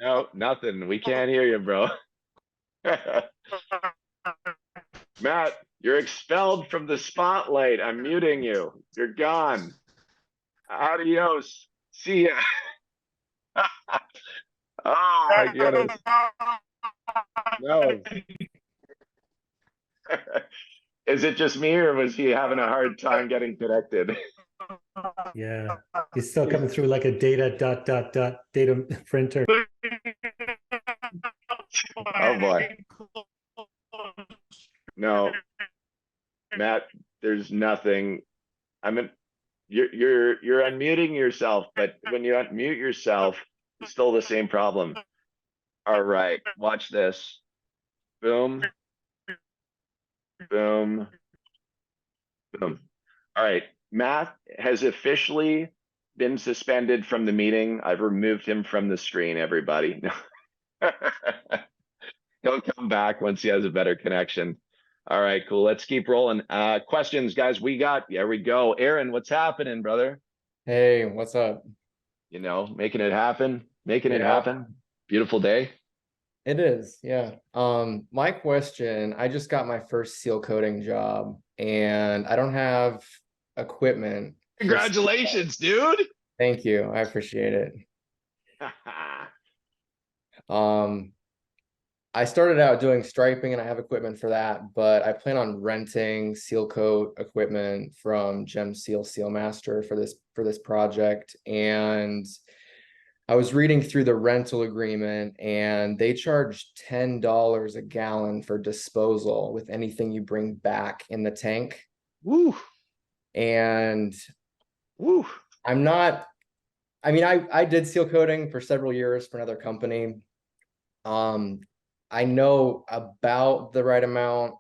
No, nothing. We can't hear you, bro. Matt, you're expelled from the spotlight. I'm muting you. You're gone. Adios. See ya. Oh my goodness. No. Is it just me or was he having a hard time getting connected? Yeah, he's still coming through like a data data printer. Oh boy. No, Matt, there's nothing. You're unmuting yourself, but when you unmute yourself, it's still the same problem. All right, watch this. Boom. Boom. Boom. All right. Matt has officially been suspended from the meeting. I've removed him from the screen, everybody. He'll come back once he has a better connection. All right, cool. Let's keep rolling. Questions, guys. There we go. Aaron, what's happening, brother? Hey, what's up? You know, making it happen. Making it Yeah. happen. Beautiful day. It is, yeah. My question, I just got my first seal coating job and I don't have equipment. Congratulations, dude. Thank you. I appreciate it. I started out doing striping and I have equipment for that, but I plan on renting seal coat equipment from Gem Seal Sealmaster for this project. And I was reading through the rental agreement and they charge $10 a gallon for disposal with anything you bring back in the tank. Woo. And woo. I did seal coating for several years for another company. I know about the right amount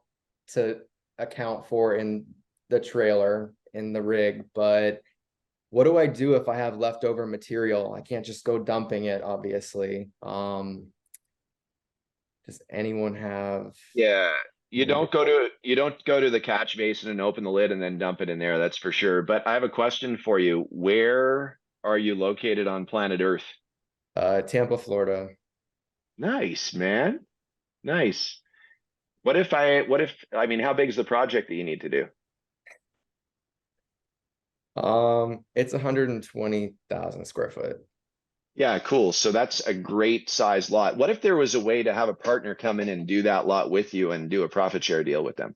to account for in the trailer, in the rig, but what do I do if I have leftover material? I can't just go dumping it, obviously. Does anyone have? Yeah, you don't go to the catch basin and open the lid and then dump it in there, that's for sure. But I have a question for you. Where are you located on planet Earth? Tampa, Florida. Nice, man. Nice. How big is the project that you need to do? It's 120,000 square foot. Yeah, cool. So that's a great size lot. What if there was a way to have a partner come in and do that lot with you and do a profit share deal with them?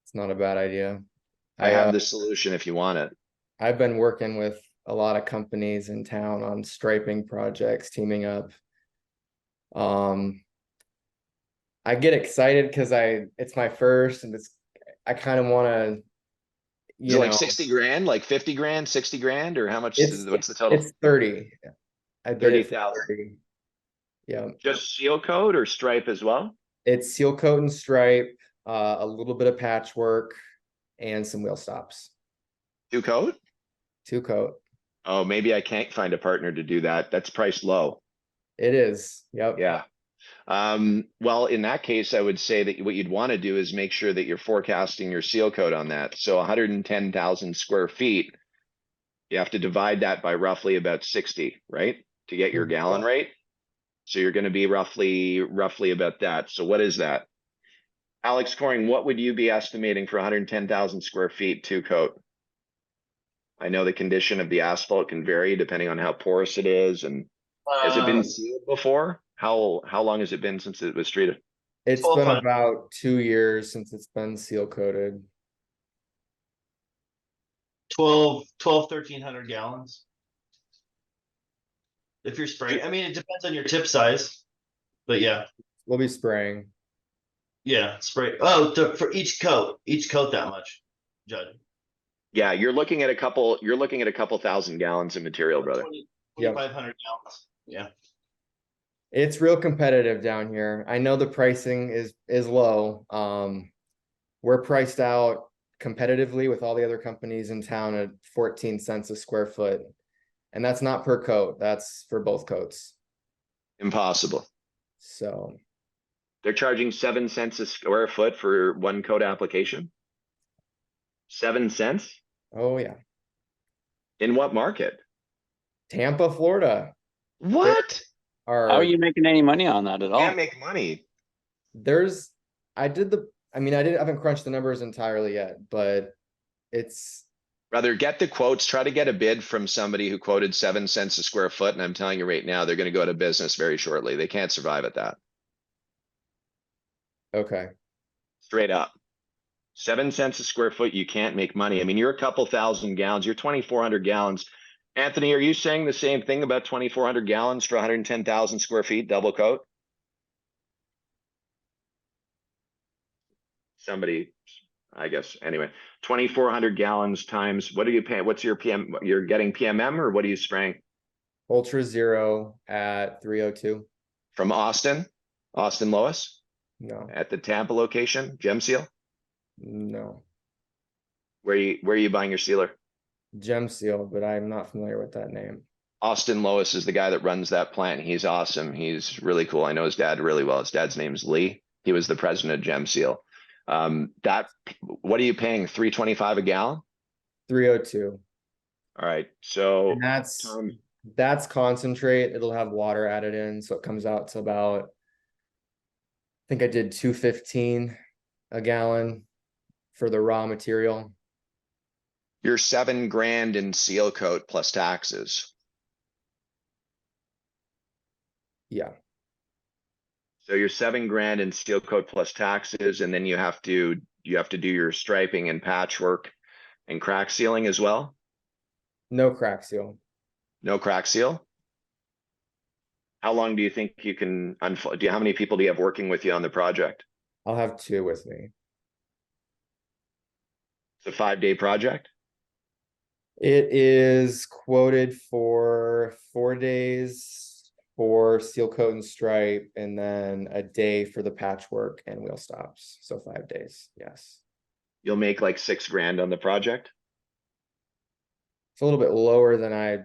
It's not a bad idea. I have the solution if you want it. I've been working with a lot of companies in town on striping projects, teaming up. I get excited because it's my first and I kind of want to, Is it like 60 grand, like 50 grand, 60 grand, or how much? What's the total? It's 30. I bid it for 30,000. 30. Yeah. Just seal coat or stripe as well? It's seal coat and stripe, a little bit of patchwork, and some wheel stops. Two coat? Two coat. Oh, maybe I can't find a partner to do that. That's priced low. It is. Yep. Yeah. Well, in that case, I would say that what you'd want to do is make sure that you're forecasting your seal coat on that. So 110,000 square feet, you have to divide that by roughly about 60, right? To get your gallon rate. So you're going to be roughly about that. So what is that? Alex Coring, what would you be estimating for 110,000 square feet two coat? I know the condition of the asphalt can vary depending on how porous it is. And has it been sealed before? How long has it been since it was treated? It's been about 2 years since it's been seal coated. 1,300 gallons. If you're spraying, I mean, it depends on your tip size, but yeah. We'll be spraying. Yeah, spray. Oh, for each coat that much, Judd. Yeah, you're looking at a couple thousand gallons of material, brother. 2,500 gallons. Yeah. It's real competitive down here. I know the pricing is low. We're priced out competitively with all the other companies in town at 14 cents a square foot. And that's not per coat, that's for both coats. Impossible. So they're charging 7 cents a square foot for one coat application. 7 cents? Oh yeah. In what market? Tampa, Florida. What? How are you making any money on that at all? Can't make money. I haven't crunched the numbers entirely yet, but Rather get the quotes, try to get a bid from somebody who quoted 7 cents a square foot. And I'm telling you right now, they're going to go out of business very shortly. They can't survive at that. Okay. Straight up. 7 cents a square foot, you can't make money. I mean, you're a couple thousand gallons, you're 2,400 gallons. Anthony, are you saying the same thing about 2,400 gallons for 110,000 square feet, double coat? Somebody, I guess, anyway, 2,400 gallons times, what are you paying? What's your PM? You're getting PMM or what are you spraying? Ultra Zero at 302. From Austin Lois No, at the Tampa location, Gem Seal? no. Where are you buying your sealer? Gem Seal, but I'm not familiar with that name. Austin Lois is the guy that runs that plant. He's awesome. He's really cool. I know his dad really well. His dad's name's Lee. He was the president of Gem Seal. What are you paying? $3.25 a gallon? 302. All right. So And that's concentrate. It'll have water added in, so it comes out to about, I think I did 215 a gallon for the raw material. you're $7,000 in seal coat plus taxes. Yeah. So you're $7,000 in seal coat plus taxes, and then you have to do your striping and patchwork and crack sealing as well. No crack seal. No crack seal. How long do you think you can unfold? How many people do you have working with you on the project? I'll have 2 with me. It's a 5-day project. It is quoted for 4 days for seal coat and stripe, and then a day for the patchwork and wheel stops. So 5 days. Yes. You'll make like $6,000 on the project. It's a little bit lower than I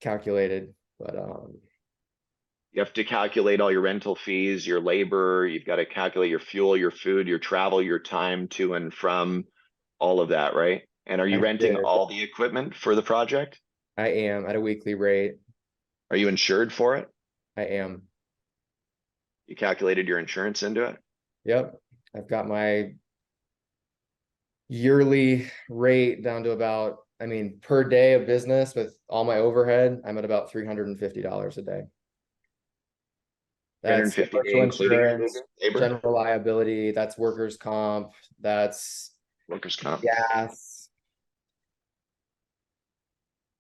calculated, but You have to calculate all your rental fees, your labor. You've got to calculate your fuel, your food, your travel, your time to and from, all of that, right? And are you I renting did. all the equipment for the project? I am at a weekly rate. Are you insured for it? I am. You calculated your insurance into it? Yep. I've got my yearly rate down to about, I mean, per day of business with all my overhead, I'm at about $350 a day. That's 350 commercial including your insurance, labor? general liability, that's workers' comp, that's Workers' comp. gas.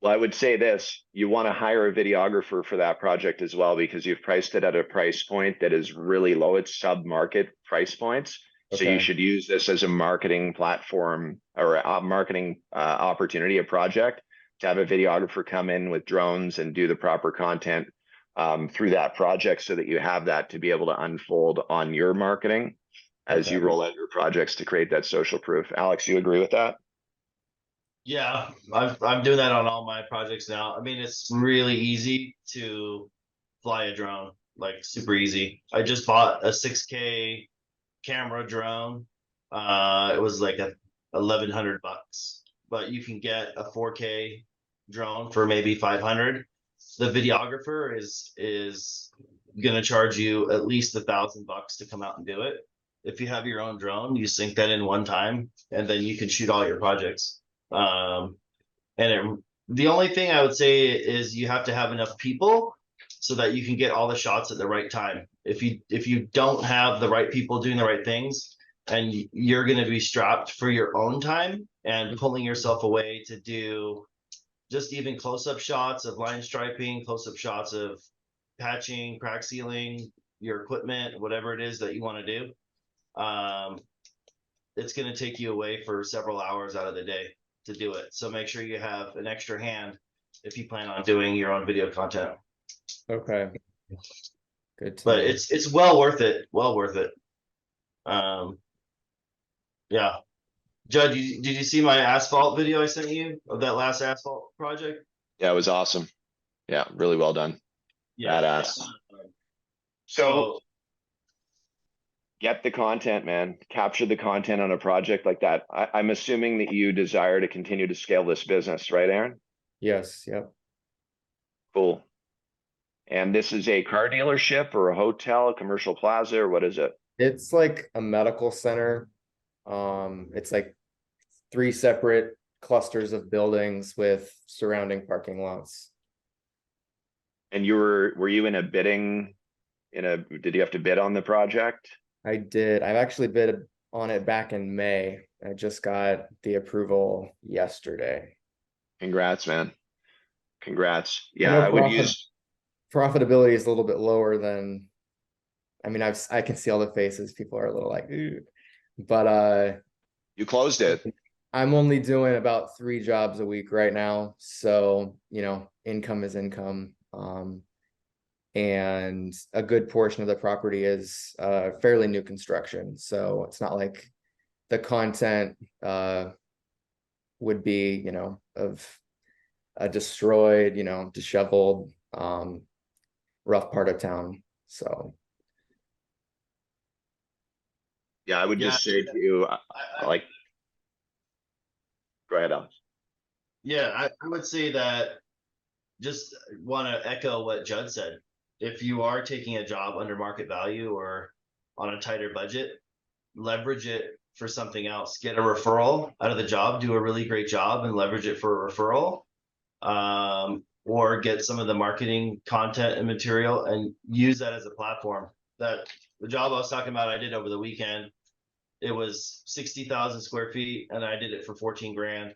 Well, I would say this, you want to hire a videographer for that project as well, because you've priced it at a price point that is really low. It's sub-market price points. So you Okay. should use this as a marketing platform or a marketing opportunity, a project to have a videographer come in with drones and do the proper content through that project so that you have that to be able to unfold on your marketing as you Okay. roll out your projects to create that social proof. Alex, you agree with that? Yeah, I'm doing that on all my projects now. I mean, it's really easy to fly a drone, like super easy. I just bought a 6K camera drone. It was like $1,100, but you can get a 4K drone for maybe 500. The videographer is gonna charge you at least $1,000 to come out and do it. If you have your own drone, you sync that in one time, and then you can shoot all your projects. The only thing I would say is you have to have enough people so that you can get all the shots at the right time. If you don't have the right people doing the right things, and you're going to be strapped for your own time and pulling yourself away to do just even close-up shots of line striping, close-up shots of patching, crack sealing your equipment, whatever it is that you want to do. It's going to take you away for several hours out of the day to do it. So make sure you have an extra hand if you plan on doing your own video content. Okay. Good. But it's well worth it. Well worth it. Yeah. Judd, did you see my asphalt video I sent you of that last asphalt project? Yeah, it was awesome. Yeah, really well done. Yeah. Badass. So get the content, man. Capture the content on a project like that. I'm assuming that you desire to continue to scale this business, right, Aaron? Yes. Yep. Cool. And this is a car dealership or a hotel, a commercial plaza, or what is it? It's like a medical center. It's like 3 separate clusters of buildings with surrounding parking lots. And were you in a bidding, did you have to bid on the project? I did. I've actually bid on it back in May. I just got the approval yesterday. Congrats, man. Congrats. I Yeah, know I would use, profitability is a little bit lower than, I mean, I can see all the faces. People are a little like, ooh. But you closed it. I'm only doing about 3 jobs a week right now. So, you know, income is income. And a good portion of the property is fairly new construction. So it's not like the content would be, you know, of a destroyed, you know, disheveled, rough part of town. So Yeah, I would just say to you, like, go ahead, Alex. Yeah, I would say that, just want to echo what Judd said. If you are taking a job under market value or on a tighter budget, leverage it for something else. Get a referral out of the job, do a really great job and leverage it for a referral. Or get some of the marketing content and material and use that as a platform. That the job I was talking about, I did over the weekend. It was 60,000 square feet and I did it for 14 grand.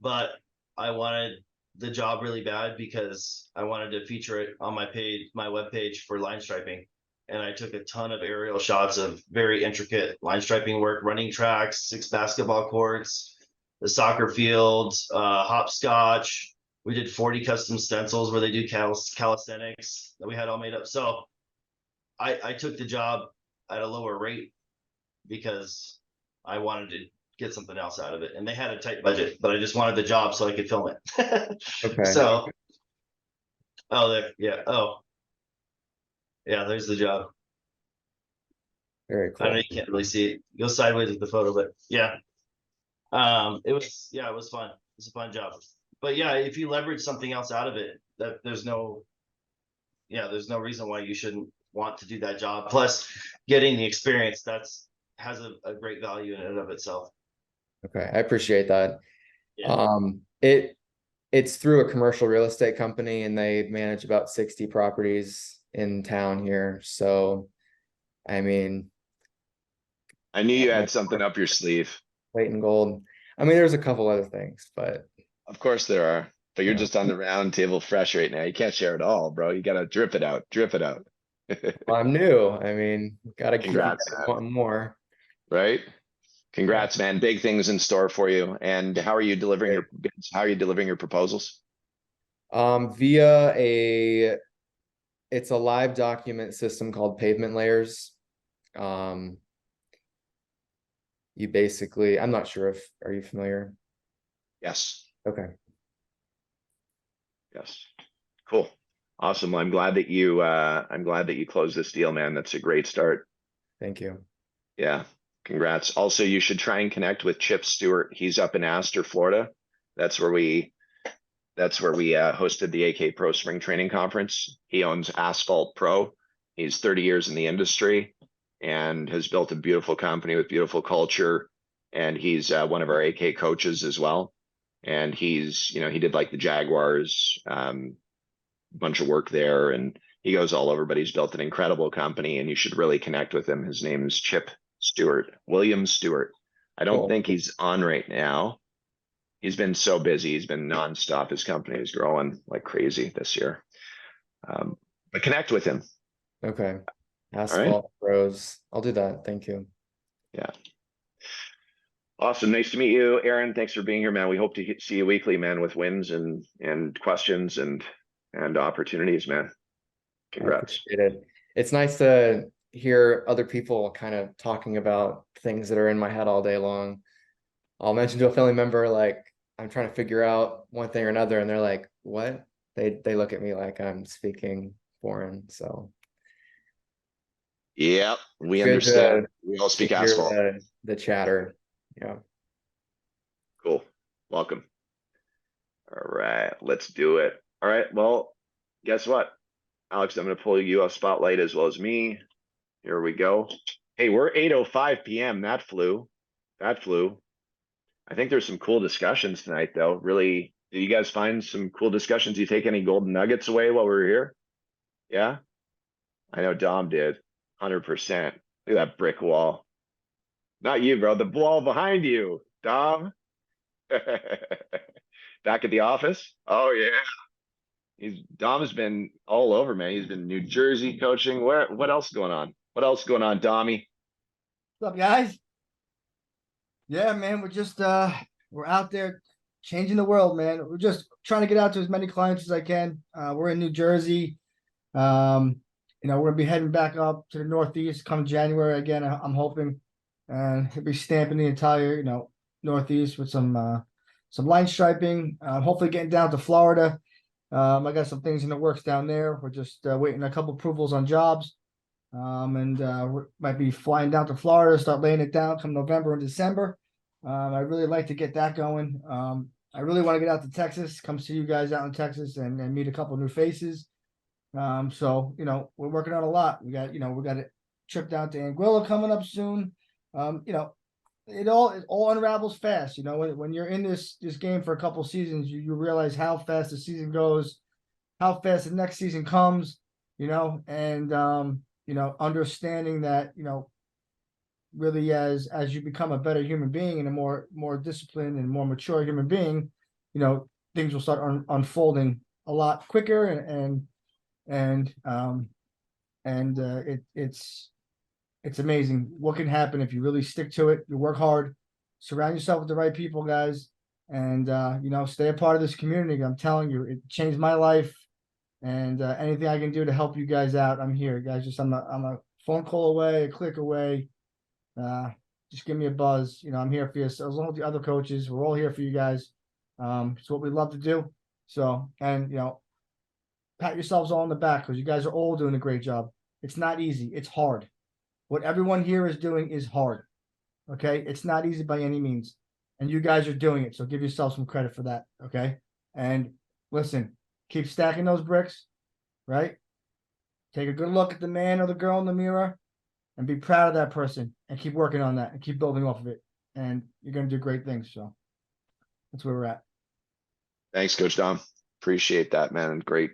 But I wanted the job really bad because I wanted to feature it on my web page for line striping. And I took a ton of aerial shots of very intricate line striping work, running tracks, 6 basketball courts, the soccer fields, hopscotch. We did 40 custom stencils where they do calisthenics that we had all made up. So I took the job at a lower rate because I wanted to get something else out of it. And they had a tight budget, but I just wanted the job so I could film it. okay. So, oh, there, yeah. Oh, yeah, there's the job. Very I cool. know you can't really see it. Go sideways with the photo, but yeah. It was fun. It's a fun job. But yeah, if you leverage something else out of it, there's no reason why you shouldn't want to do that job. Plus getting the experience, has a great value in and of itself. Okay, I appreciate that. Yeah. It's through a commercial real estate company and they manage about 60 properties in town here. So, I mean, I knew you had something up your sleeve. Weight in gold. I mean, there's a couple other things, but Of course there are, but you're Yeah. just on the round table fresh right now. You can't share it all, bro. You gotta drip it out, drip it out. I'm new. I mean, gotta keep Congrats, man. wanting more. Right? Congrats, man. Big things in store for you. And how are you delivering your bids? How are you delivering your proposals? Via it's a live document system called Pavement Layers. You basically, I'm not sure are you familiar? Yes. Okay. Yes. Cool. Awesome. Well, I'm glad that you closed this deal, man. That's a great start. Thank you. Yeah. Congrats. Also, you should try and connect with Chip Stewart. He's up in Astor, Florida. That's where we hosted the AK Pro Spring Training Conference. He owns Asphalt Pro. He's 30 years in the industry and has built a beautiful company with beautiful culture. And he's one of our AK coaches as well. And he did like the Jaguars, bunch of work there, and he goes all over, but he's built an incredible company and you should really connect with him. His name is Chip Stewart, William Stewart. I don't think he's on right now. He's been so busy. He's been nonstop. His company is growing like crazy this year. But connect with him. Okay. Asphalt Pros. I'll do that. Thank you. Yeah. Awesome. Nice to meet you, Aaron. Thanks for being here, man. We hope to see you weekly, man, with wins and questions and opportunities, man. Congrats. I appreciate it. It's nice to hear other people kind of talking about things that are in my head all day long. I'll mention to a family member, like, I'm trying to figure out one thing or another, and they're like, what? They look at me like I'm speaking foreign. So yeah, we good understand. We all speak hear asphalt. the chatter. Yeah. Cool. Welcome. All right, let's do it. All right. Well, guess what, Alex? I'm going to pull you off spotlight as well as me. Here we go. Hey, we're 8:05 p.m. That flew. I think there's some cool discussions tonight, though. Really, did you guys find some cool discussions? You take any golden nuggets away while we were here? Yeah, I know Dom did. 100%. Look at that brick wall. Not you, bro. The wall behind you, Dom. Back at the office. Oh yeah. Dom's been all over, man. He's been New Jersey coaching. What else going on? What else going on, Dommy? What's up, guys? Yeah, man, we're just we're out there changing the world, man. We're just trying to get out to as many clients as I can. We're in New Jersey. We're gonna be heading back up to the Northeast come January again. I'm hoping, and we'll be stamping the entire, Northeast with some line striping. Hopefully getting down to Florida. I got some things in the works down there. We're just waiting a couple approvals on jobs. We might be flying down to Florida, start laying it down come November and December. I really like to get that going. I really want to get out to Texas, come see you guys out in Texas and meet a couple new faces. We're working on a lot. We got a trip down to Anguilla coming up soon. It all unravels fast. When you're in this game for a couple seasons, you realize how fast the season goes, how fast the next season comes, understanding that, really as you become a better human being and a more disciplined and more mature human being, things will start unfolding a lot quicker it's amazing what can happen if you really stick to it, you work hard, surround yourself with the right people, guys, and stay a part of this community. I'm telling you, it changed my life. And anything I can do to help you guys out, I'm here, guys. I'm a phone call away, a click away. Just give me a buzz. I'm here for you. So as long as the other coaches, we're all here for you guys. It's what we love to do. So, and pat yourselves all on the back because you guys are all doing a great job. It's not easy. It's hard. What everyone here is doing is hard. Okay, it's not easy by any means, and you guys are doing it. So give yourself some credit for that. Okay, and listen. Keep stacking those bricks, right? Take a good look at the man or the girl in the mirror and be proud of that person and keep working on that and keep building off of it. And you're going to do great things. So that's where we're at. Thanks, Coach Dom. Appreciate that, man. Great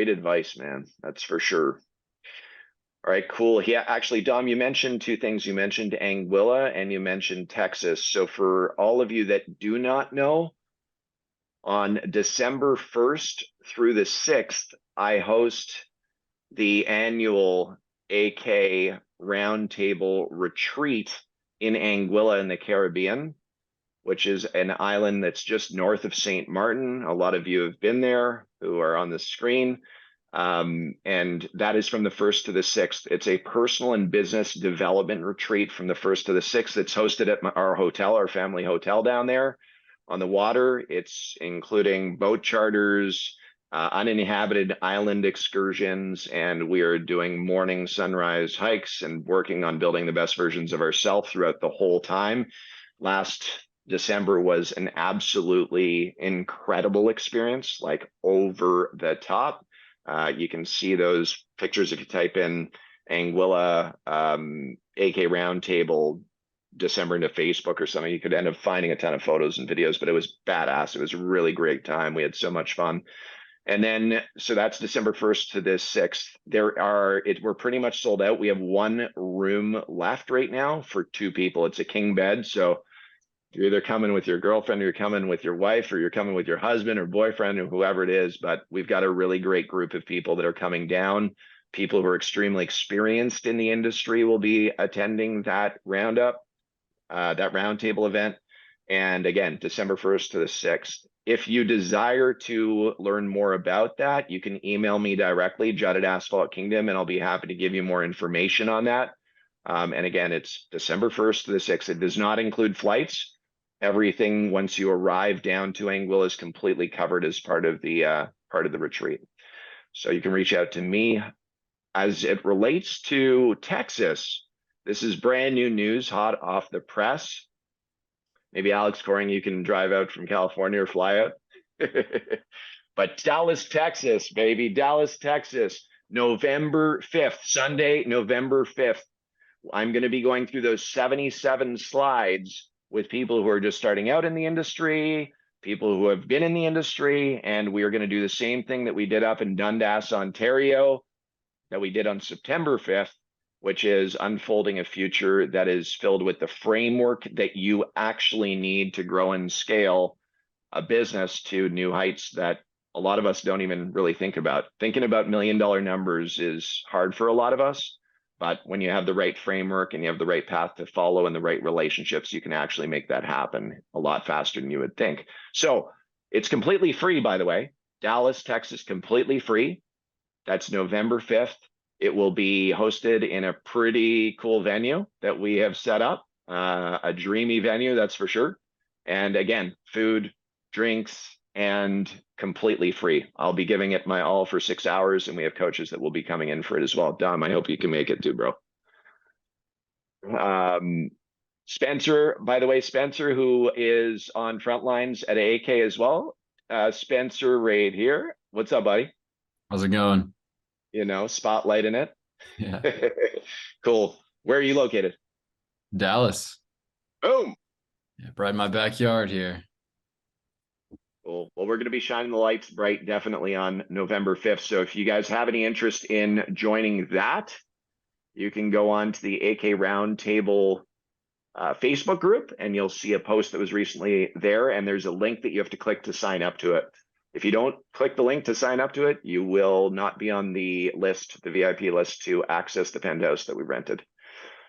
advice, man. That's for sure. All right, cool. Yeah, actually, Dom, you mentioned two things. You mentioned Anguilla and you mentioned Texas. So for all of you that do not know, on December 1st through the 6th, I host the annual AK Roundtable Retreat in Anguilla in the Caribbean, which is an island that's just north of St. Martin. A lot of you have been there who are on the screen. And that is from the 1st to the 6th. It's a personal and business development retreat from the 1st to the 6th. It's hosted at our hotel, our family hotel down there on the water. It's including boat charters, uninhabited island excursions, and we are doing morning sunrise hikes and working on building the best versions of ourselves throughout the whole time. Last December was an absolutely incredible experience, like over the top. You can see those pictures if you type in Anguilla AK Roundtable December into Facebook or something. You could end up finding a ton of photos and videos, but it was badass. It was a really great time. We had so much fun. And then, so that's December 1st to the 6th. We're pretty much sold out. We have one room left right now for 2 people. It's a king bed. So you're either coming with your girlfriend or you're coming with your wife or you're coming with your husband or boyfriend or whoever it is. But we've got a really great group of people that are coming down. People who are extremely experienced in the industry will be attending that roundup. That roundtable event. And again, December 1st to the 6th. If you desire to learn more about that, you can email me directly, Judd at Asphalt Kingdom, and I'll be happy to give you more information on that. And again, it's December 1st to the 6th. It does not include flights. Everything once you arrive down to Anguilla is completely covered as part of the retreat. So you can reach out to me. As it relates to Texas, this is brand new news, hot off the press. Maybe Alex Coring, you can drive out from California or fly out. But Dallas, Texas, baby, Dallas, Texas, November 5th, Sunday, November 5th. I'm going to be going through those 77 slides with people who are just starting out in the industry, people who have been in the industry, and we are going to do the same thing that we did up in Dundas, Ontario, that we did on September 5th, which is unfolding a future that is filled with the framework that you actually need to grow and scale a business to new heights that a lot of us don't even really think about. Thinking about $1 million numbers is hard for a lot of us, but when you have the right framework and you have the right path to follow and the right relationships, you can actually make that happen a lot faster than you would think. So it's completely free, by the way. Dallas, Texas, completely free. That's November 5th. It will be hosted in a pretty cool venue that we have set up, a dreamy venue, that's for sure. And again, food, drinks, and completely free. I'll be giving it my all for 6 hours, and we have coaches that will be coming in for it as well. Dom, I hope you can make it too, bro. Spencer, by the way, Spencer, who is on front lines at AK as well. Spencer right here. What's up, buddy? How's it going? You know, spotlighting it. Yeah. Cool. Where are you located? Dallas. Boom. Yeah, right in my backyard here. Cool. Well, we're going to be shining the lights bright definitely on November 5th. So if you guys have any interest in joining that, you can go on to the AK Roundtable Facebook group, and you'll see a post that was recently there, and there's a link that you have to click to sign up to it. If you don't click the link to sign up to it, you will not be on the list, the VIP list, to access the penthouse that we rented.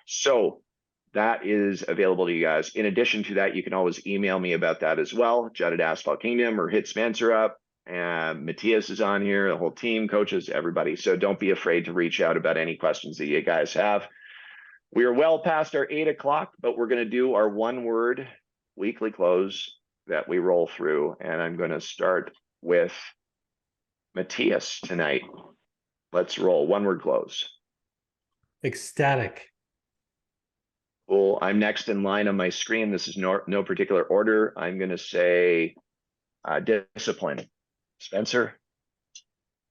So that is available to you guys. In addition to that, you can always email me about that as well, Judd at Asphalt Kingdom, or hit Spencer up. And Matthias is on here, the whole team, coaches, everybody. So don't be afraid to reach out about any questions that you guys have. We are well past our 8 o'clock, but we're going to do our one-word weekly close that we roll through. And I'm going to start with Matthias tonight. Let's roll. One-word close. Ecstatic. Cool. I'm next in line on my screen. This is no particular order. I'm going to say discipline. Spencer.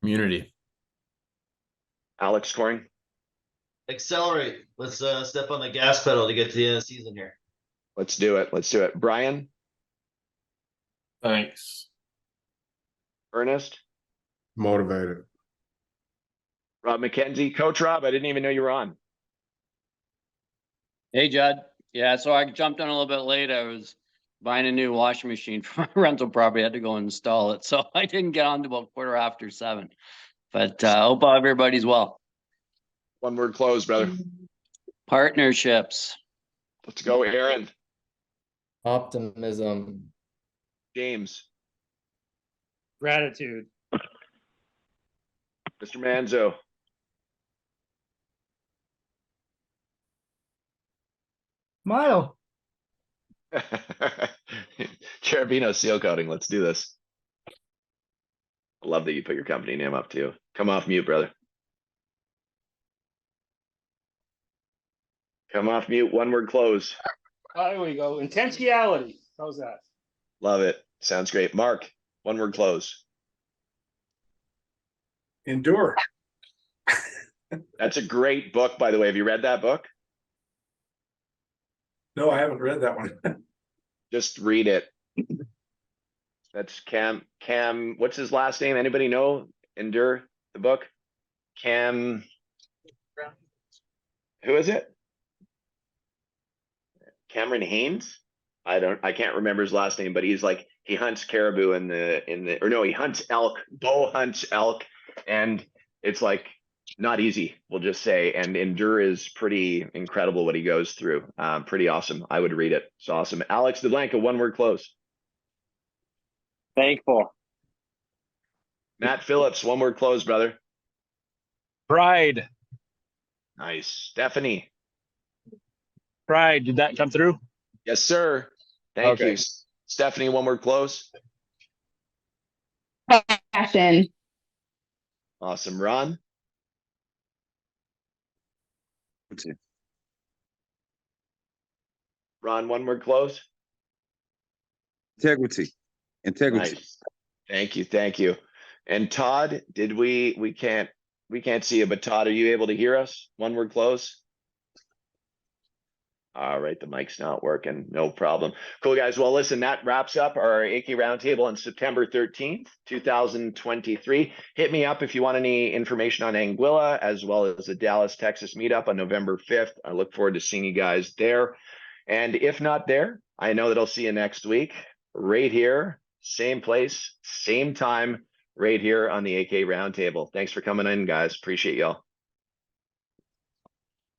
Community. Alex scoring. Accelerate. Let's step on the gas pedal to get to the end of the season here. Let's do it. Let's do it. Brian. Thanks. Ernest. Motivated. Rob McKenzie. Coach Rob, I didn't even know you were on. Hey, Judd. Yeah, so I jumped on a little bit late. I was buying a new washing machine for my rental property. I had to go install it. So I didn't get on to about 7:15. But hope everybody's well. One word close, brother. Partnerships. Let's go, Aaron. Optimism. James. Gratitude. Mr. Manzo. Smile. Cherubino Sealcoating. Let's do this. I love that you put your company name up too. Come off mute, brother. Come off mute. One word close. There we go. Intentionality. How's that? Love it. Sounds great. Mark, one word close. Endure. That's a great book, by the way. Have you read that book? No, I haven't read that one. Just read it. That's Cam, what's his last name? Anybody know? Endure, the book? Cam, who is it? Cameron Haynes? I can't remember his last name, but he's like, he hunts caribou he hunts elk, bow hunts elk, and it's like not easy, we'll just say. And Endure is pretty incredible what he goes through. Pretty awesome. I would read it. It's awesome. Alex DeBlanca, one word close. Thankful. Matt Phillips, one word close, brother. Pride. Nice. Stephanie. Pride. Did that come through? Yes, sir. Thank you. Stephanie, one word close. Passion. Awesome. Ron. Ron, one word close. Integrity. Nice. Thank you. And Todd, we can't see you, but Todd, are you able to hear us? One word close. All right, the mic's not working. No problem. Cool, guys. Well, listen, that wraps up our AK Roundtable on September 13th, 2023. Hit me up if you want any information on Anguilla, as well as the Dallas, Texas meetup on November 5th. I look forward to seeing you guys there. And if not there, I know that I'll see you next week, right here, same place, same time, right here on the AK Roundtable. Thanks for coming in, guys. Appreciate y'all.